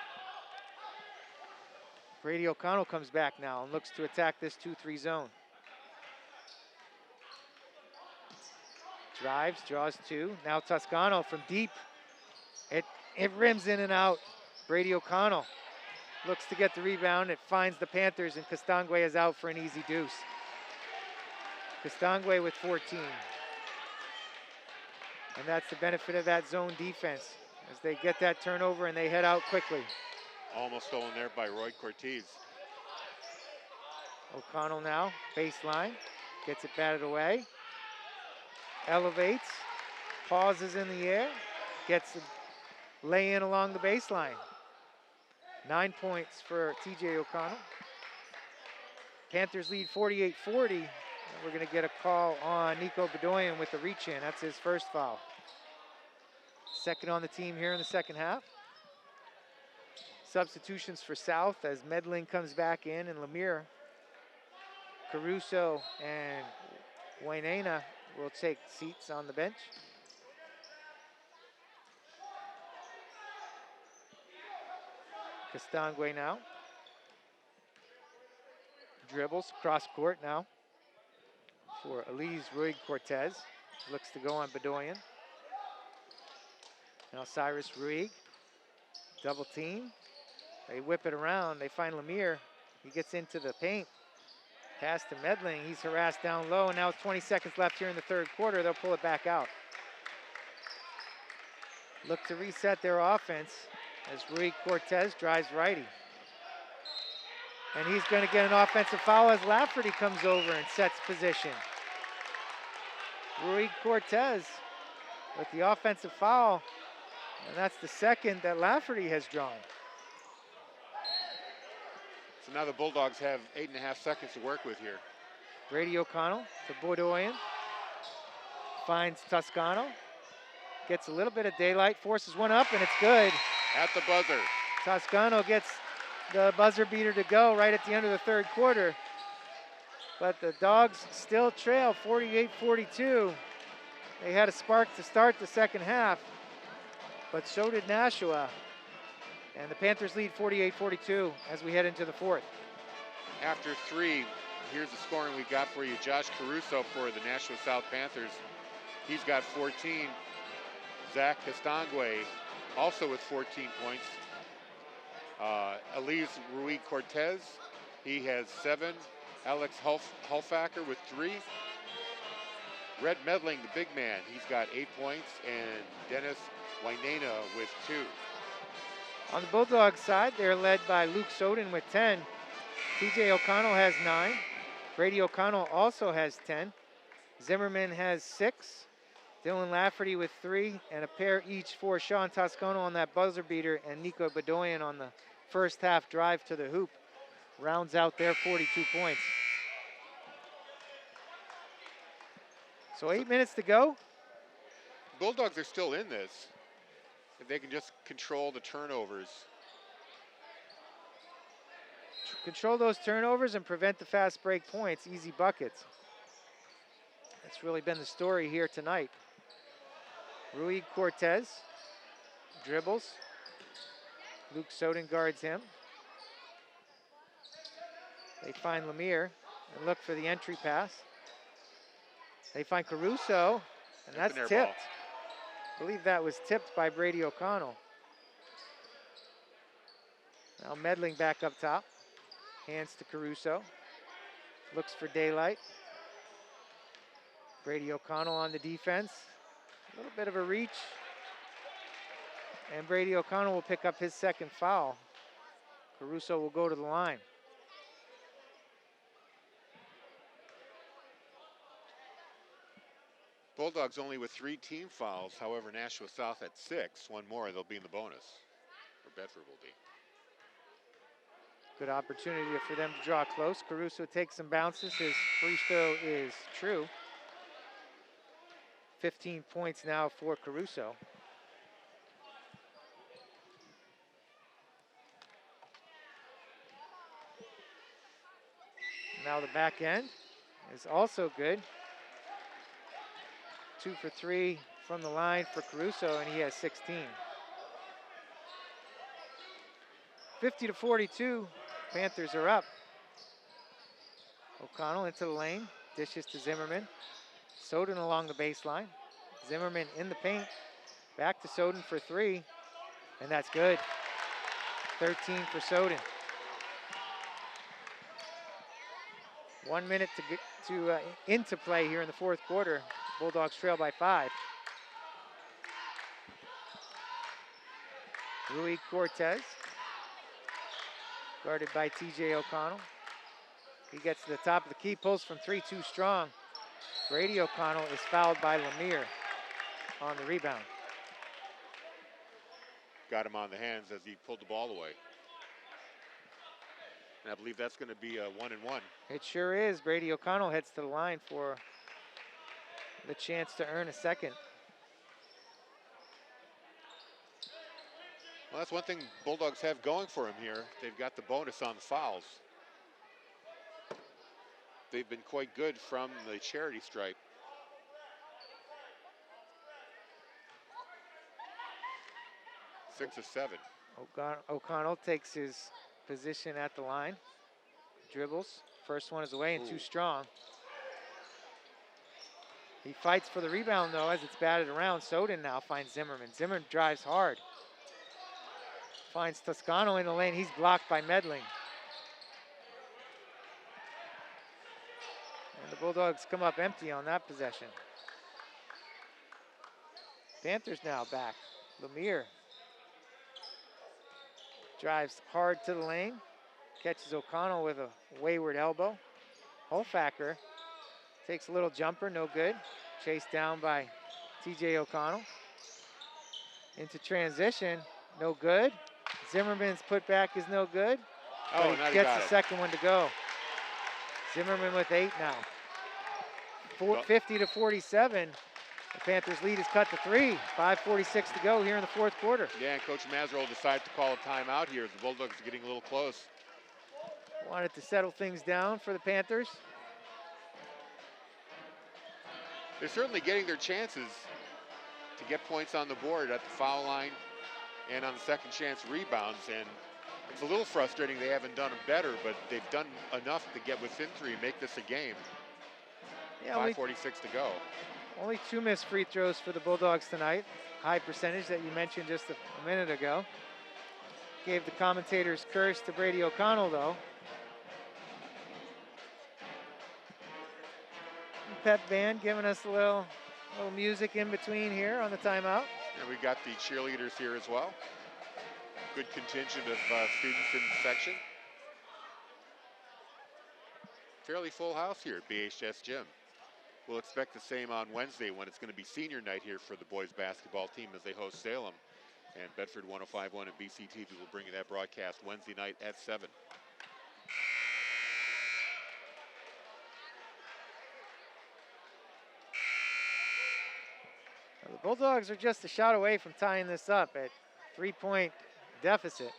Brady O'Connell comes back now and looks to attack this 2-3 zone. Drives, draws 2. Now Toscano from deep. It rims in and out. Brady O'Connell looks to get the rebound. It finds the Panthers, and Kastangwe is out for an easy deuce. Kastangwe with 14. And that's the benefit of that zone defense as they get that turnover and they head out quickly. Almost stolen there by Roy Cortez. O'Connell now, baseline, gets it batted away, elevates, pauses in the air, gets the lay in along the baseline. 9 points for TJ O'Connell. Panthers lead 48-40. We're going to get a call on Nico Bedoyan with the reach in. That's his first foul. Second on the team here in the second half. Substitutions for South as Medling comes back in and Lemire. Caruso and Wainena will take seats on the bench. Castangwe now. Dribbles cross court now for Elise Ruig Cortez. Looks to go on Bedoyan. Now Cyrus Ruig. Double team. They whip it around. They find Lemire. He gets into the paint. Pass to Medling. He's harassed down low. And now with 20 seconds left here in the third quarter, they'll pull it back out. Look to reset their offense as Ruig Cortez drives righty. And he's going to get an offensive foul as Lafferty comes over and sets position. Ruig Cortez with the offensive foul. And that's the second that Lafferty has drawn. So now the Bulldogs have 8.5 seconds to work with here. Brady O'Connell to Bedoyan. Finds Toscano. Gets a little bit of daylight, forces one up, and it's good. At the buzzer. Toscano gets the buzzer beater to go right at the end of the third quarter. But the Dogs still trail 48-42. They had a spark to start the second half, but so did Nashua. And the Panthers lead 48-42 as we head into the fourth. After three, here's the scoring we got for you. Josh Caruso for the Nashua South Panthers. He's got 14. Zach Castangwe also with 14 points. Elise Ruig Cortez, he has 7. Alex Hulfacker with 3. Red Medling, the big man, he's got 8 points. And Dennis Wainena with 2. On the Bulldogs side, they're led by Luke Soden with 10. TJ O'Connell has 9. Brady O'Connell also has 10. Zimmerman has 6. Dylan Lafferty with 3, and a pair each for Sean Toscano on that buzzer beater, and Nico Bedoyan on the first half drive to the hoop. Rounds out their 42 points. So 8 minutes to go. Bulldogs are still in this. If they can just control the turnovers. Control those turnovers and prevent the fast break points, easy buckets. That's really been the story here tonight. Ruig Cortez dribbles. Luke Soden guards him. They find Lemire and look for the entry pass. They find Caruso, and that's tipped. I believe that was tipped by Brady O'Connell. Now Medling back up top. Hands to Caruso. Looks for daylight. Brady O'Connell on the defense. A little bit of a reach. And Brady O'Connell will pick up his second foul. Caruso will go to the line. Bulldogs only with 3 team fouls. However, Nashua South at 6. One more, they'll be in the bonus. Or Bedford will be. Good opportunity for them to draw close. Caruso takes some bounces. His free throw is true. 15 points now for Caruso. Now the back end is also good. 2 for 3 from the line for Caruso, and he has 16. 50-42, Panthers are up. O'Connell into the lane, dishes to Zimmerman. Soden along the baseline. Zimmerman in the paint. Back to Soden for 3, and that's good. 13 for Soden. 1 minute to get into play here in the fourth quarter. Bulldogs trail by 5. Ruig Cortez, guarded by TJ O'Connell. He gets to the top of the key, pulls from three, too strong. Brady O'Connell is fouled by Lemire on the rebound. Got him on the hands as he pulled the ball away. And I believe that's going to be a 1-and-1. It sure is. Brady O'Connell heads to the line for the chance to earn a second. Well, that's one thing Bulldogs have going for them here. They've got the bonus on the fouls. They've been quite good from the charity stripe. Six of 7. O'Connell takes his position at the line. Dribbles. First one is away and too strong. He fights for the rebound, though, as it's batted around. Soden now finds Zimmerman. Zimmerman drives hard. Finds Toscano in the lane. He's blocked by Medling. And the Bulldogs come up empty on that possession. Panthers now back. Lemire drives hard to the lane. Catches O'Connell with a wayward elbow. Holfacker takes a little jumper, no good. Chased down by TJ O'Connell. Into transition, no good. Zimmerman's putback is no good. Oh, but he gets the second one to go. Zimmerman with 8 now. 50 to 47. The Panthers lead is cut to 3. 5:46 to go here in the fourth quarter. Yeah, and Coach Mazerol decided to call a timeout here as the Bulldogs are getting a little close. Wanted to settle things down for the Panthers. They're certainly getting their chances to get points on the board at the foul line and on the second chance rebounds. And it's a little frustrating they haven't done better, but they've done enough to get within 3 and make this a game. Yeah, 5:46 to go. Only 2 missed free throws for the Bulldogs tonight. High percentage that you mentioned just a minute ago. Gave the commentators curse to Brady O'Connell, though. Pep band giving us a little music in between here on the timeout. And we got the cheerleaders here as well. Good contingent of students in the section. Fairly full house here at BHS Gym. We'll expect the same on Wednesday when it's going to be senior night here for the boys basketball team as they host Salem. And Bedford 105.1 and BCTV will bring you that broadcast Wednesday night at 7. The Bulldogs are just a shot away from tying this up at 3-point deficit.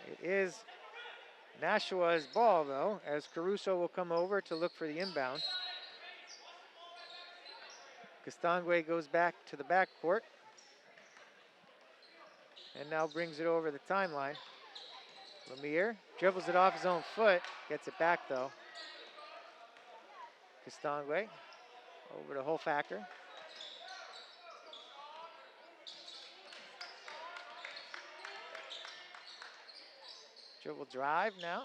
It is Nashua's ball, though, as Caruso will come over to look for the inbound. Castangwe goes back to the backcourt and now brings it over the timeline. Lemire dribbles it off his own foot, gets it back, though. Castangwe over to Holfacker. Dribble drive now.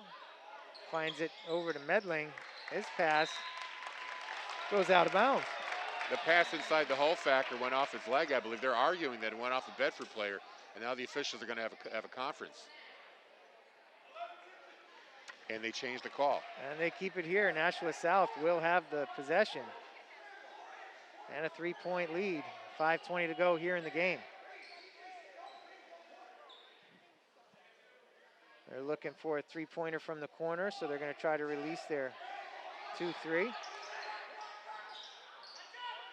Finds it over to Medling. His pass goes out of bounds. The pass inside the Holfacker went off his leg, I believe. They're arguing that it went off a Bedford player, and now the officials are going to have a conference. And they changed the call. And they keep it here. Nashua South will have the possession. And a 3-point lead. 5:20 to go here in the game. They're looking for a 3-pointer from the corner, so they're going to try to release their 2-3.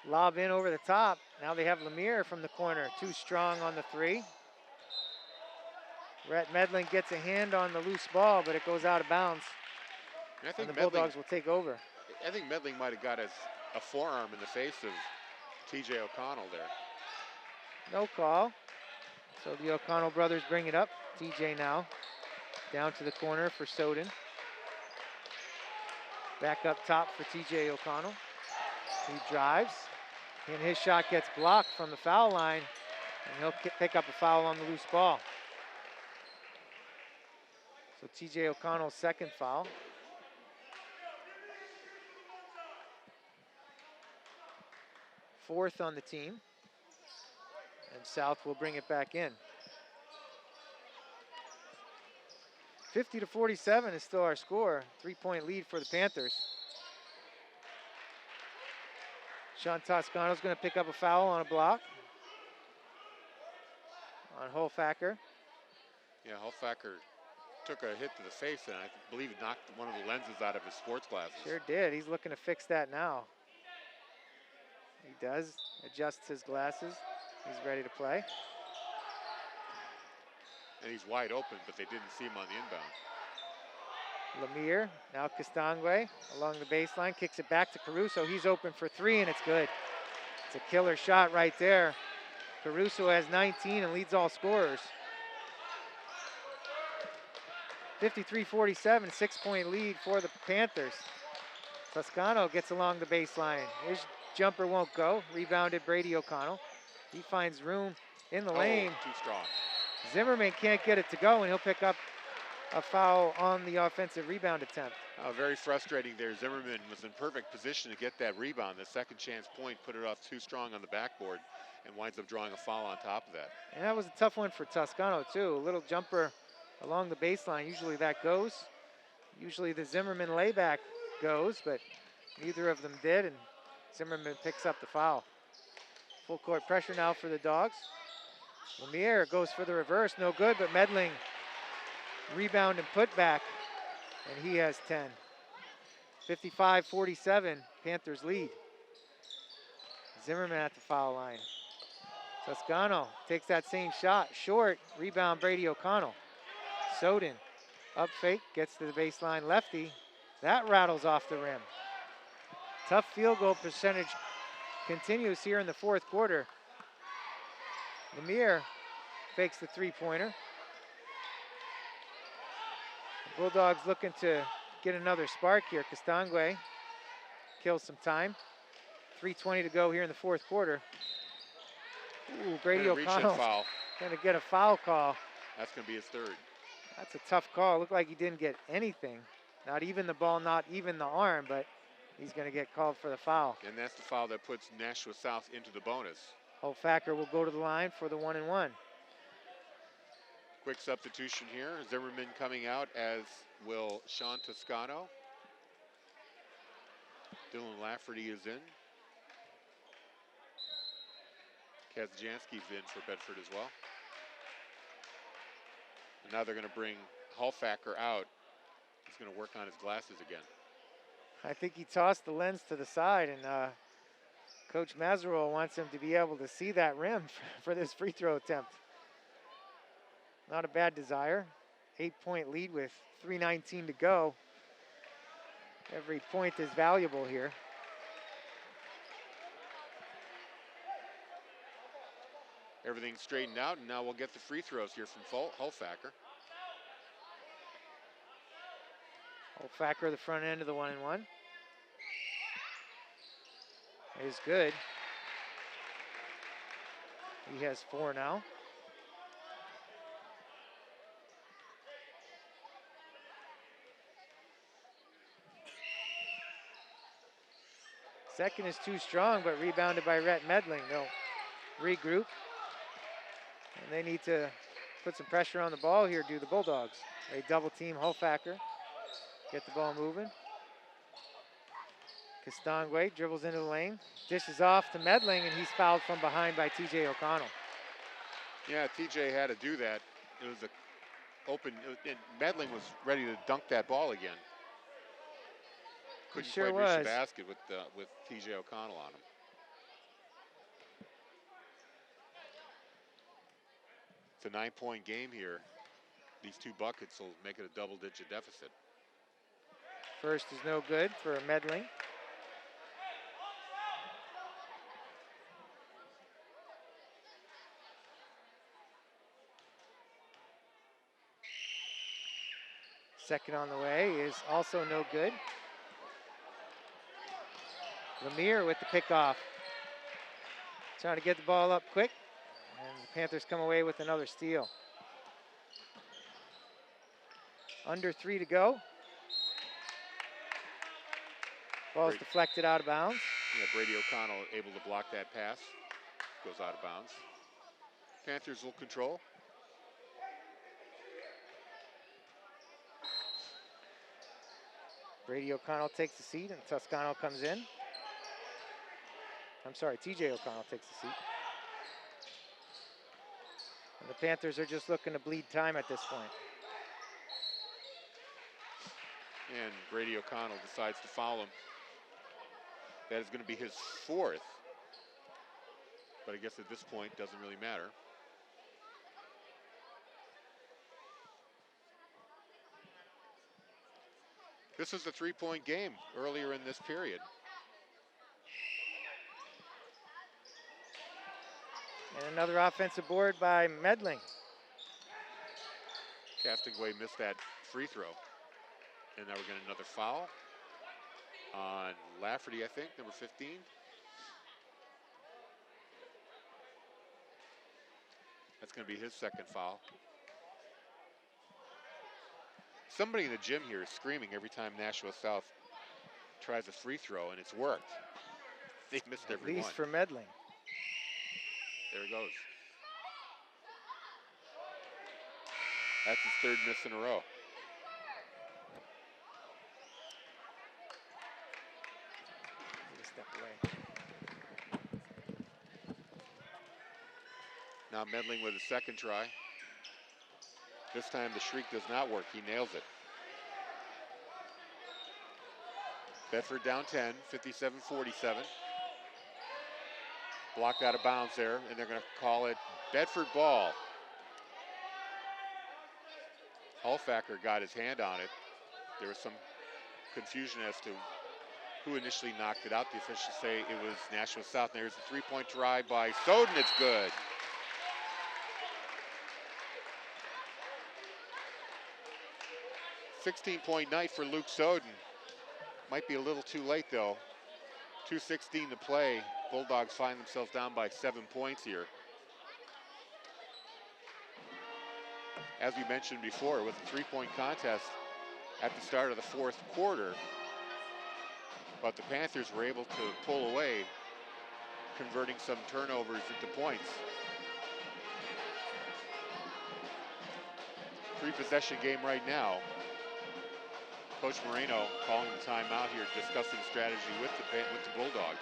Lob in over the top. Now they have Lemire from the corner. Too strong on the 3. Rhett Medling gets a hand on the loose ball, but it goes out of bounds. And the Bulldogs will take over. I think Medling might have got a forearm in the face of TJ O'Connell there. No call. So the O'Connell brothers bring it up. TJ now down to the corner for Soden. Back up top for TJ O'Connell. He drives, and his shot gets blocked from the foul line, and he'll pick up a foul on the loose ball. So TJ O'Connell's second foul. Fourth on the team. And South will bring it back in. 50-47 is still our score. 3-point lead for the Panthers. Sean Toscano's going to pick up a foul on a block on Holfacker. Yeah, Holfacker took a hit to the face, and I believe he knocked one of the lenses out of his sports glasses. Sure did. He's looking to fix that now. He does. Adjusts his glasses. He's ready to play. And he's wide open, but they didn't see him on the inbound. Lemire, now Castangwe along the baseline, kicks it back to Caruso. He's open for three, and it's good. It's a killer shot right there. Caruso has 19 and leads all scorers. 53-47, 6-point lead for the Panthers. Toscano gets along the baseline. His jumper won't go. Rebounded Brady O'Connell. He finds room in the lane. Too strong. Zimmerman can't get it to go, and he'll pick up a foul on the offensive rebound attempt. Very frustrating there. Zimmerman was in perfect position to get that rebound. The second chance point put it off too strong on the backboard and winds up drawing a foul on top of that. And that was a tough one for Toscano, too. A little jumper along the baseline. Usually that goes. Usually the Zimmerman layback goes, but neither of them did, and Zimmerman picks up the foul. Full court pressure now for the Dogs. Lemire goes for the reverse, no good, but Medling rebound and put back, and he has 10. 55-47, Panthers lead. Zimmerman at the foul line. Toscano takes that same shot, short, rebound Brady O'Connell. Soden, up fake, gets to the baseline lefty. That rattles off the rim. Tough field goal percentage continues here in the fourth quarter. Lemire fakes the three-pointer. The Bulldogs looking to get another spark here. Castangwe kills some time. 3:20 to go here in the fourth quarter. Ooh, Brady O'Connell going to get a foul call. That's going to be his third. That's a tough call. Looked like he didn't get anything. Not even the ball, not even the arm, but he's going to get called for the foul. And that's the foul that puts Nashua South into the bonus. Holfacker will go to the line for the 1-and-1. Quick substitution here. Zimmerman coming out, as will Sean Toscano. Dylan Lafferty is in. Kazjansky's in for Bedford as well. And now they're going to bring Holfacker out. He's going to work on his glasses again. I think he tossed the lens to the side, and Coach Mazarol wants him to be able to see that rim for this free throw attempt. Not a bad desire. 8-point lead with 3:19 to go. Every point is valuable here. Everything's straightened out, and now we'll get the free throws here from Holfacker. Holfacker, the front end of the 1-and-1. Is good. He has 4 now. Second is too strong, but rebounded by Rhett Medling. They'll regroup. And they need to put some pressure on the ball here, do the Bulldogs. They double team Holfacker. Get the ball moving. Castangwe dribbles into the lane, dishes off to Medling, and he's fouled from behind by TJ O'Connell. Yeah, TJ had to do that. It was a open, and Medling was ready to dunk that ball again. Couldn't sure quite reach the was. basket with TJ O'Connell on him. It's a 9-point game here. These 2 buckets will make it a double-digit deficit. First is no good for Medling. Second on the way is also no good. Lemire with the pickoff. Trying to get the ball up quick, and the Panthers come away with another steal. Under 3 to go. Ball's deflected out of bounds. Yeah, Brady O'Connell able to block that pass. Goes out of bounds. Panthers will control. Brady O'Connell takes the seat and Toscano comes in. I'm sorry, TJ O'Connell takes the seat. And the Panthers are just looking to bleed time at this point. And Brady O'Connell decides to foul him. That is going to be his 4th. But I guess at this point, doesn't really matter. This was a 3-point game earlier in this period. And another offensive board by Medling. Castingway missed that free throw. And now we're getting another foul on Lafferty, I think, number 15. That's going to be his 2nd foul. Somebody in the gym here is screaming every time Nashua South tries a free throw, and it's worked. They've missed every one. At least for Medling. There it goes. That's his 3rd miss in a row. Step away. Now Medling with a 2nd try. This time the shriek does not work. He nails it. Bedford down 10, 57-47. Blocked out of bounds there, and they're going to call it Bedford ball. Hulfacker got his hand on it. There was some confusion as to who initially knocked it out. The officials say it was Nashua South. And there's a 3-point try by Soden. It's good. $16-point night for Luke Soden. Might be a little too late though. 2:16 to play. Bulldogs find themselves down by 7 points here. As we mentioned before, it was a 3-point contest at the start of the 4th quarter. But the Panthers were able to pull away, converting some turnovers into points. 3-possession game right now. Coach Moreno calling the timeout here, discussing strategy with the Bulldogs.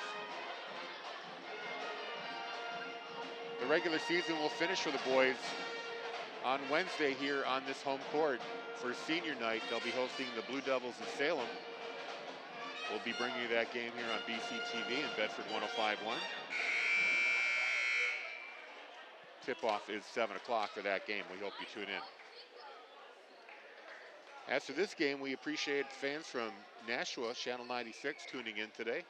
The regular season will finish for the boys on Wednesday here on this home court for senior night. They'll be hosting the Blue Devils in Salem. We'll be bringing you that game here on BCTV and Bedford 105.1. Tip-off is 7 o'clock for that game. We hope you tune in. As for this game, we appreciate fans from Nashua, Channel 96, tuning in today.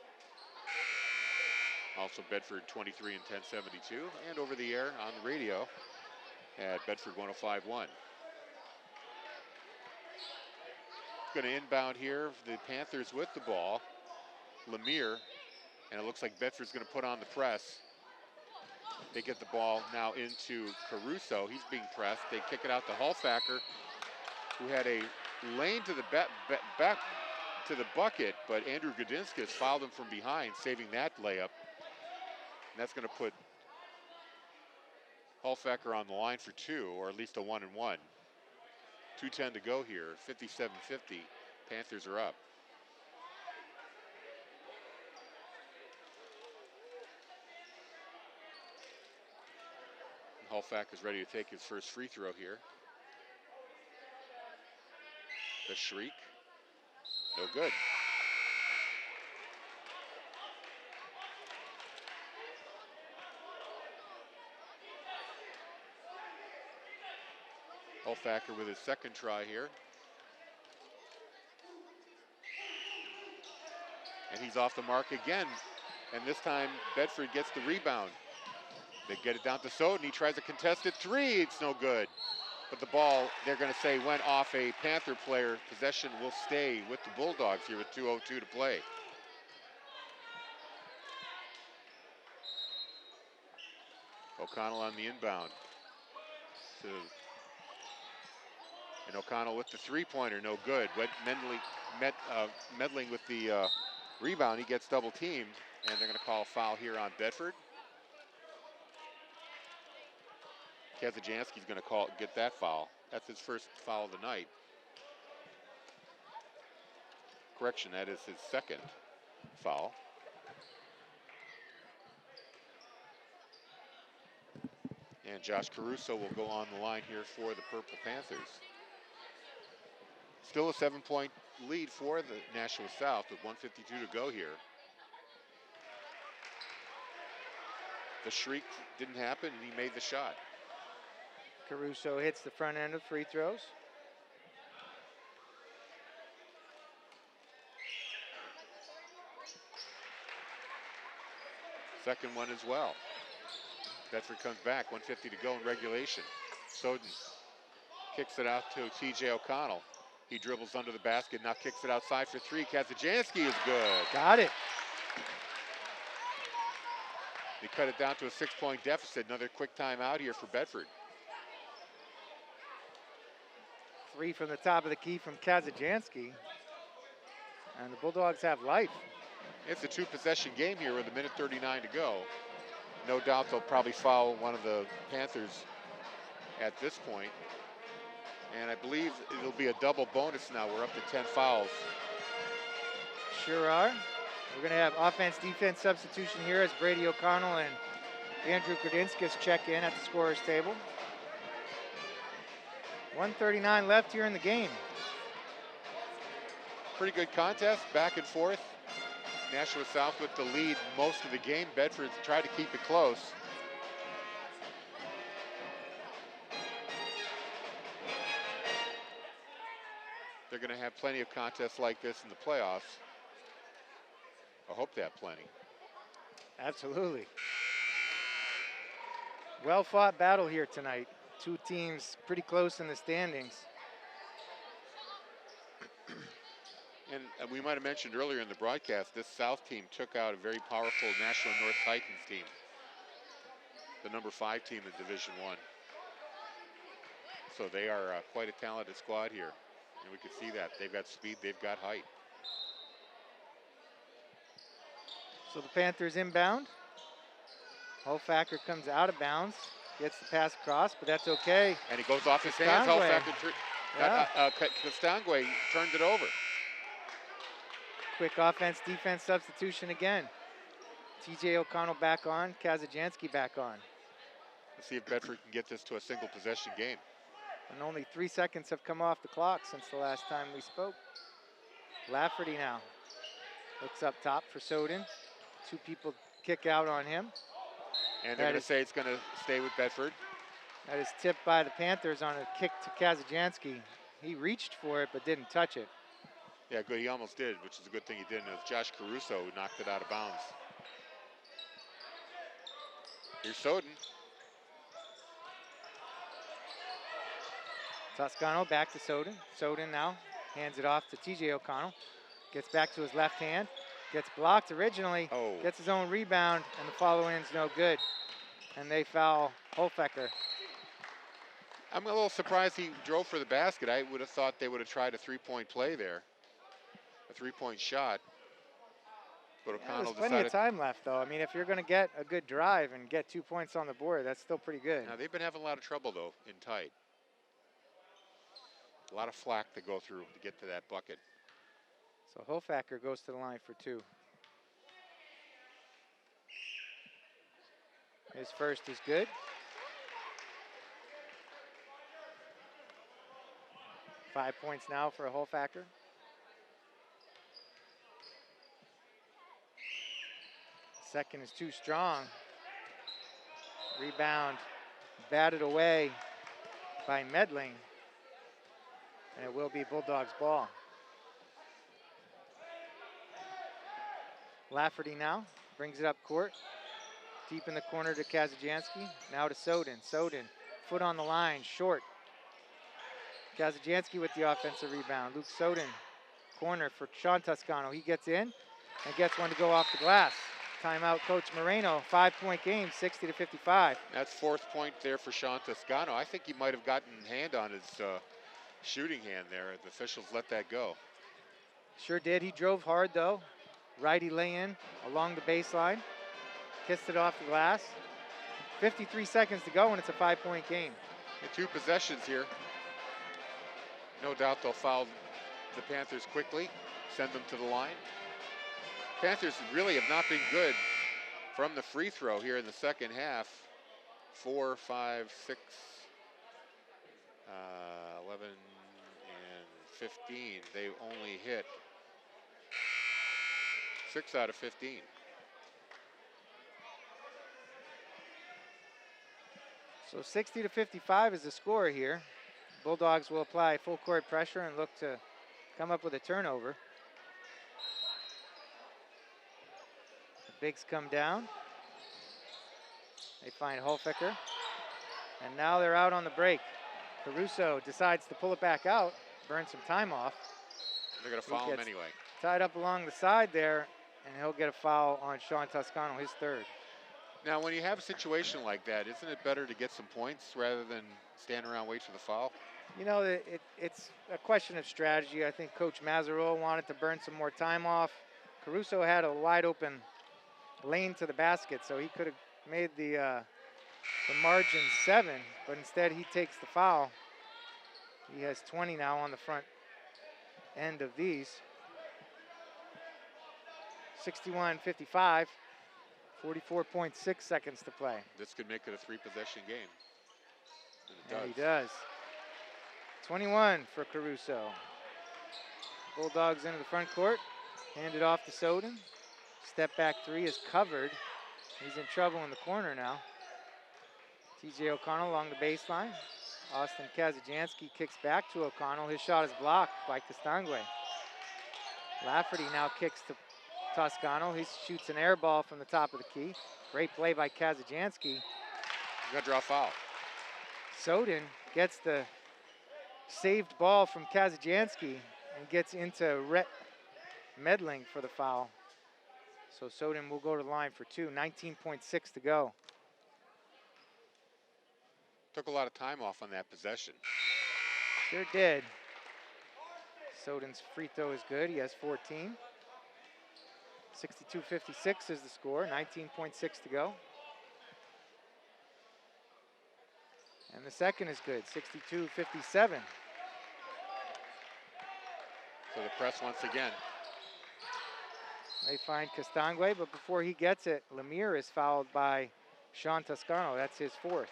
Also Bedford 23 and 1072, and over the air on the radio at Bedford 105.1. Going to inbound here, the Panthers with the ball. Lemire, and it looks like Bedford's going to put on the press. They get the ball now into Caruso. He's being pressed. They kick it out to Hulfacker, who had a lane to the back to the bucket, but Andrew Gudinskis fouled him from behind, saving that layup. And that's going to put Hulfacker on the line for 2, or at least a 1-and-1. 2:10 to go here, 57-50. Panthers are up. Hulfacker's ready to take his first free throw here. The shriek, no good. Hulfacker with his 2nd try here. And he's off the mark again. And this time Bedford gets the rebound. They get it down to Soden. He tries a contested 3. It's no good. But the ball, they're going to say, went off a Panther player. Possession will stay with the Bulldogs here with 2:02 to play. O'Connell on the inbound. And O'Connell with the 3-pointer, no good. Medling with the rebound. He gets double teamed, and they're going to call a foul here on Bedford. Kazajanski's going to get that foul. That's his first foul of the night. correction, that is his second foul. And Josh Caruso will go on the line here for the Purple Panthers. Still a 7-point lead for the Nashua South with 1:52 to go here. The shriek didn't happen, and he made the shot. Caruso hits the front end of free throws. Second one as well. Bedford comes back, 1:50 to go in regulation. Soden kicks it out to TJ O'Connell. He dribbles under the basket, now kicks it outside for three. Kazajanski is good. Got it. They cut it down to a 6-point deficit. Another quick timeout here for Bedford. Three from the top of the key from Kazajanski. And the Bulldogs have life. It's a 2-possession game here with 1:39 to go. No doubt they'll probably foul one of the Panthers at this point. And I believe it'll be a double bonus now. We're up to 10 fouls. Sure are. We're going to have offense-defense substitution here as Brady O'Connell and Andrew Kradinskis check in at the scorer's table. 1:39 left here in the game. Pretty good contest, back and forth. Nashua South with the lead most of the game. Bedford's tried to keep it close. They're going to have plenty of contests like this in the playoffs. I hope they have plenty. Absolutely. Well-fought battle here tonight. Two teams pretty close in the standings. And we might have mentioned earlier in the broadcast, this South team took out a very powerful Nashua North Titans team. The number 5 team in Division I. So they are quite a talented squad here. And we can see that. They've got speed, they've got height. So the Panthers inbound. Hofacker comes out of bounds, gets the pass across, but that's okay. And he goes off his hands. Costangwe turned it over. Quick offense-defense substitution again. TJ O'Connell back on, Kazajanski back on. Let's see if Bedford can get this to a single possession game. And only 3 seconds have come off the clock since the last time we spoke. Lafferty now looks up top for Soden. Two people kick out on him. And they're going to say it's going to stay with Bedford. That is tipped by the Panthers on a kick to Kazajanski. He reached for it but didn't touch it. Yeah, good. He almost did, which is a good thing he didn't. It was Josh Caruso who knocked it out of bounds. Here's Soden. Toscano back to Soden. Soden now hands it off to TJ O'Connell. Gets back to his left hand. Gets blocked originally. Oh. Gets his own rebound, and the follow-in's no good. And they foul Hofacker. I'm a little surprised he drove for the basket. I would have thought they would have tried a three-point play there. A three-point shot. But O'Connell there's plenty of time left, though. I mean, if you're going to get a good drive and get 2 points on the board, that's still pretty good. Now, they've been having a lot of trouble, though, in tight. A lot of flack to go through to get to that bucket. So Hofacker goes to the line for 2. His first is good. Five points now for Hofacker. Second is too strong. Rebound batted away by Medling. And it will be Bulldogs ball. Lafferty now brings it up court. Deep in the corner to Kazajanski. Now to Soden. Soden, foot on the line, short. Kazajanski with the offensive rebound. Luke Soden, corner for Sean Toscano. He gets in and gets one to go off the glass. Timeout, Coach Moreno. 5-point game, 60-55. That's 4th point there for Sean Toscano. I think he might have gotten hand on his shooting hand there. The officials let that go. Sure did. He drove hard, though. Righty lay-in along the baseline. Kissed it off the glass. 53 seconds to go, and it's a 5-point game. And 2 possessions here. No doubt they'll foul the Panthers quickly. send them to the line. Panthers really have not been good from the free throw here in the second half. 4, 5, 6, 11, and 15. They've only hit 6 out of 15. So 60-55 is the score here. Bulldogs will apply full court pressure and look to come up with a turnover. The bigs come down. They find Holficker. And now they're out on the break. Caruso decides to pull it back out, burn some time off. They're going to foul him anyway. Tied up along the side there, and he'll get a foul on Sean Toscano, his third. Now, when you have a situation like that, isn't it better to get some points rather than stand around wait for the foul? You know, it's a question of strategy. I think Coach Mazzarolo wanted to burn some more time off. Caruso had a wide open lane to the basket, so he could have made the margin 7, but instead he takes the foul. He has 20 now on the front end of these. 61-55, 44.6 seconds to play. This could make it a 3-possession game. And he does. 21 for Caruso. Bulldogs into the front court. Hand it off to Soden. Step back three is covered. He's in trouble in the corner now. TJ O'Connell along the baseline. Austin Kazajansky kicks back to O'Connell. His shot is blocked by Castangwe. Lafferty now kicks to Toscano. He shoots an air ball from the top of the key. Great play by Kazajansky. He's gonna draw a foul. Soden gets the saved ball from Kazajansky and gets into Rhett Medling for the foul. So Soden will go to the line for 2. 19.6 to go. Took a lot of time off on that possession. Sure did. Soden's free throw is good. He has 14. 62-56 is the score. 19.6 to go. And the second is good. 62-57. So the press once again. They find Castangwe, but before he gets it, Lemire is fouled by Sean Toscano. That's his fourth.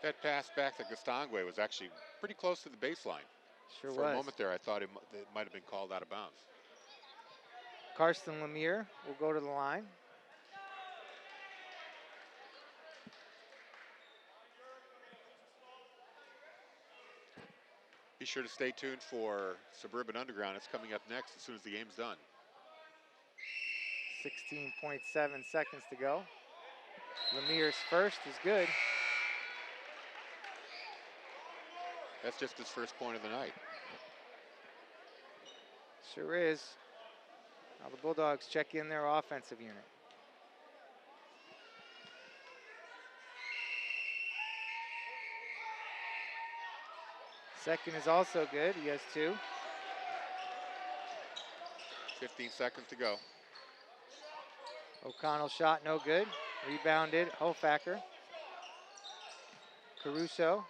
That pass back to Castangwe was actually pretty close to the baseline. Sure For was. a moment there, I thought it might have been called out of bounds. Karsten Lemire will go to the line. Be sure to stay tuned for Suburban Underground. It's coming up next as soon as the game's done. 16.7 seconds to go. Lemire's first is good. That's just his first point of the night. Sure is. Now the Bulldogs check in their offensive unit. Second is also good. He has 2. 15 seconds to go. O'Connell shot no good. Rebounded. Hofacker. Caruso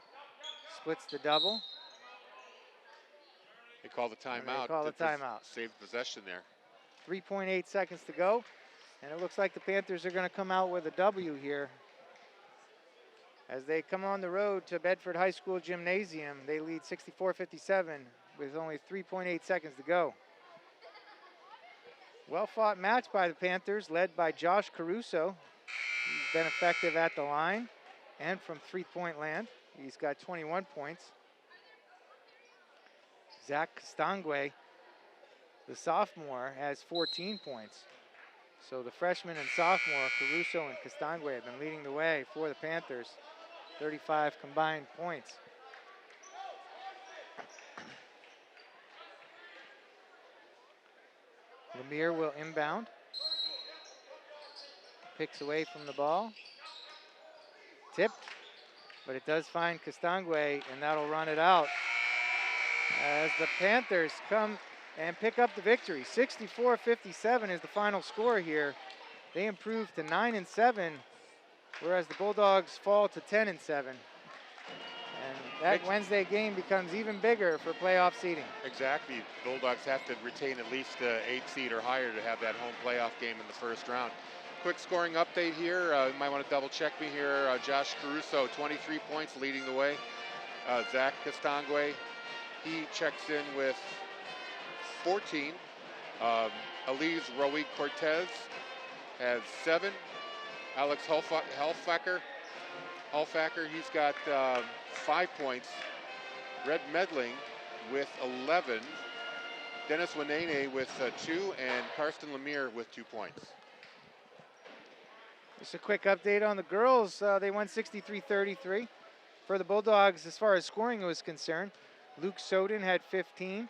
splits the double. They call the timeout. They call the timeout. Saved possession there. 3.8 seconds to go. And it looks like the Panthers are going to come out with a W here. As they come on the road to Bedford High School Gymnasium, they lead 64-57 with only 3.8 seconds to go. Well-fought match by the Panthers, led by Josh Caruso. He's been effective at the line and from three-point land. He's got 21 points. Zach Castangwe, the sophomore, has 14 points. So the freshman and sophomore, Caruso and Castangwe, have been leading the way for the Panthers. 35 combined points. Lemire will inbound. Picks away from the ball. Tipped, but it does find Castangwe, and that'll run it out. As the Panthers come and pick up the victory. 64-57 is the final score here. They improve to 9-7, whereas the Bulldogs fall to 10-7. And that Wednesday game becomes even bigger for playoff seeding. Exactly. Bulldogs have to retain at least 8 seed or higher to have that home playoff game in the first round. Quick scoring update here. You might want to double check me here. Josh Caruso, 23 points, leading the way. Zach Castangwe, he checks in with 14. Elise Roig Cortez has 7. Alex Hulfacker, he's got 5 points. Red Medling with 11. Dennis Wanene with 2, and Karsten Lemire with 2 points. Just a quick update on the girls. They won 63-33. For the Bulldogs, as far as scoring was concerned, Luke Soden had 15.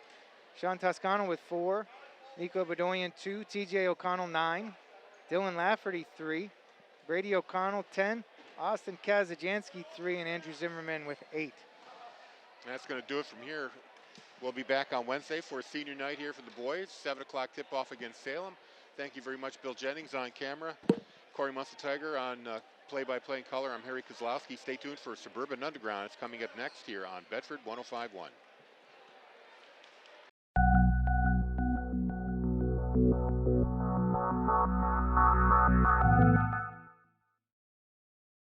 Sean Toscano with 4. Nico Bedoyan 2. TJ O'Connell 9. Dylan Lafferty 3. Brady O'Connell 10. Austin Kazajanski 3. And Andrew Zimmerman with 8. And that's going to do it from here. We'll be back on Wednesday for senior night here for the boys. 7 o'clock tip-off against Salem. Thank you very much, Bill Jennings on camera. Corey Munster-Tiger on play-by-play and color. I'm Harry Kozlowski. Stay tuned for Suburban Underground. It's coming up next here on Bedford 105.1.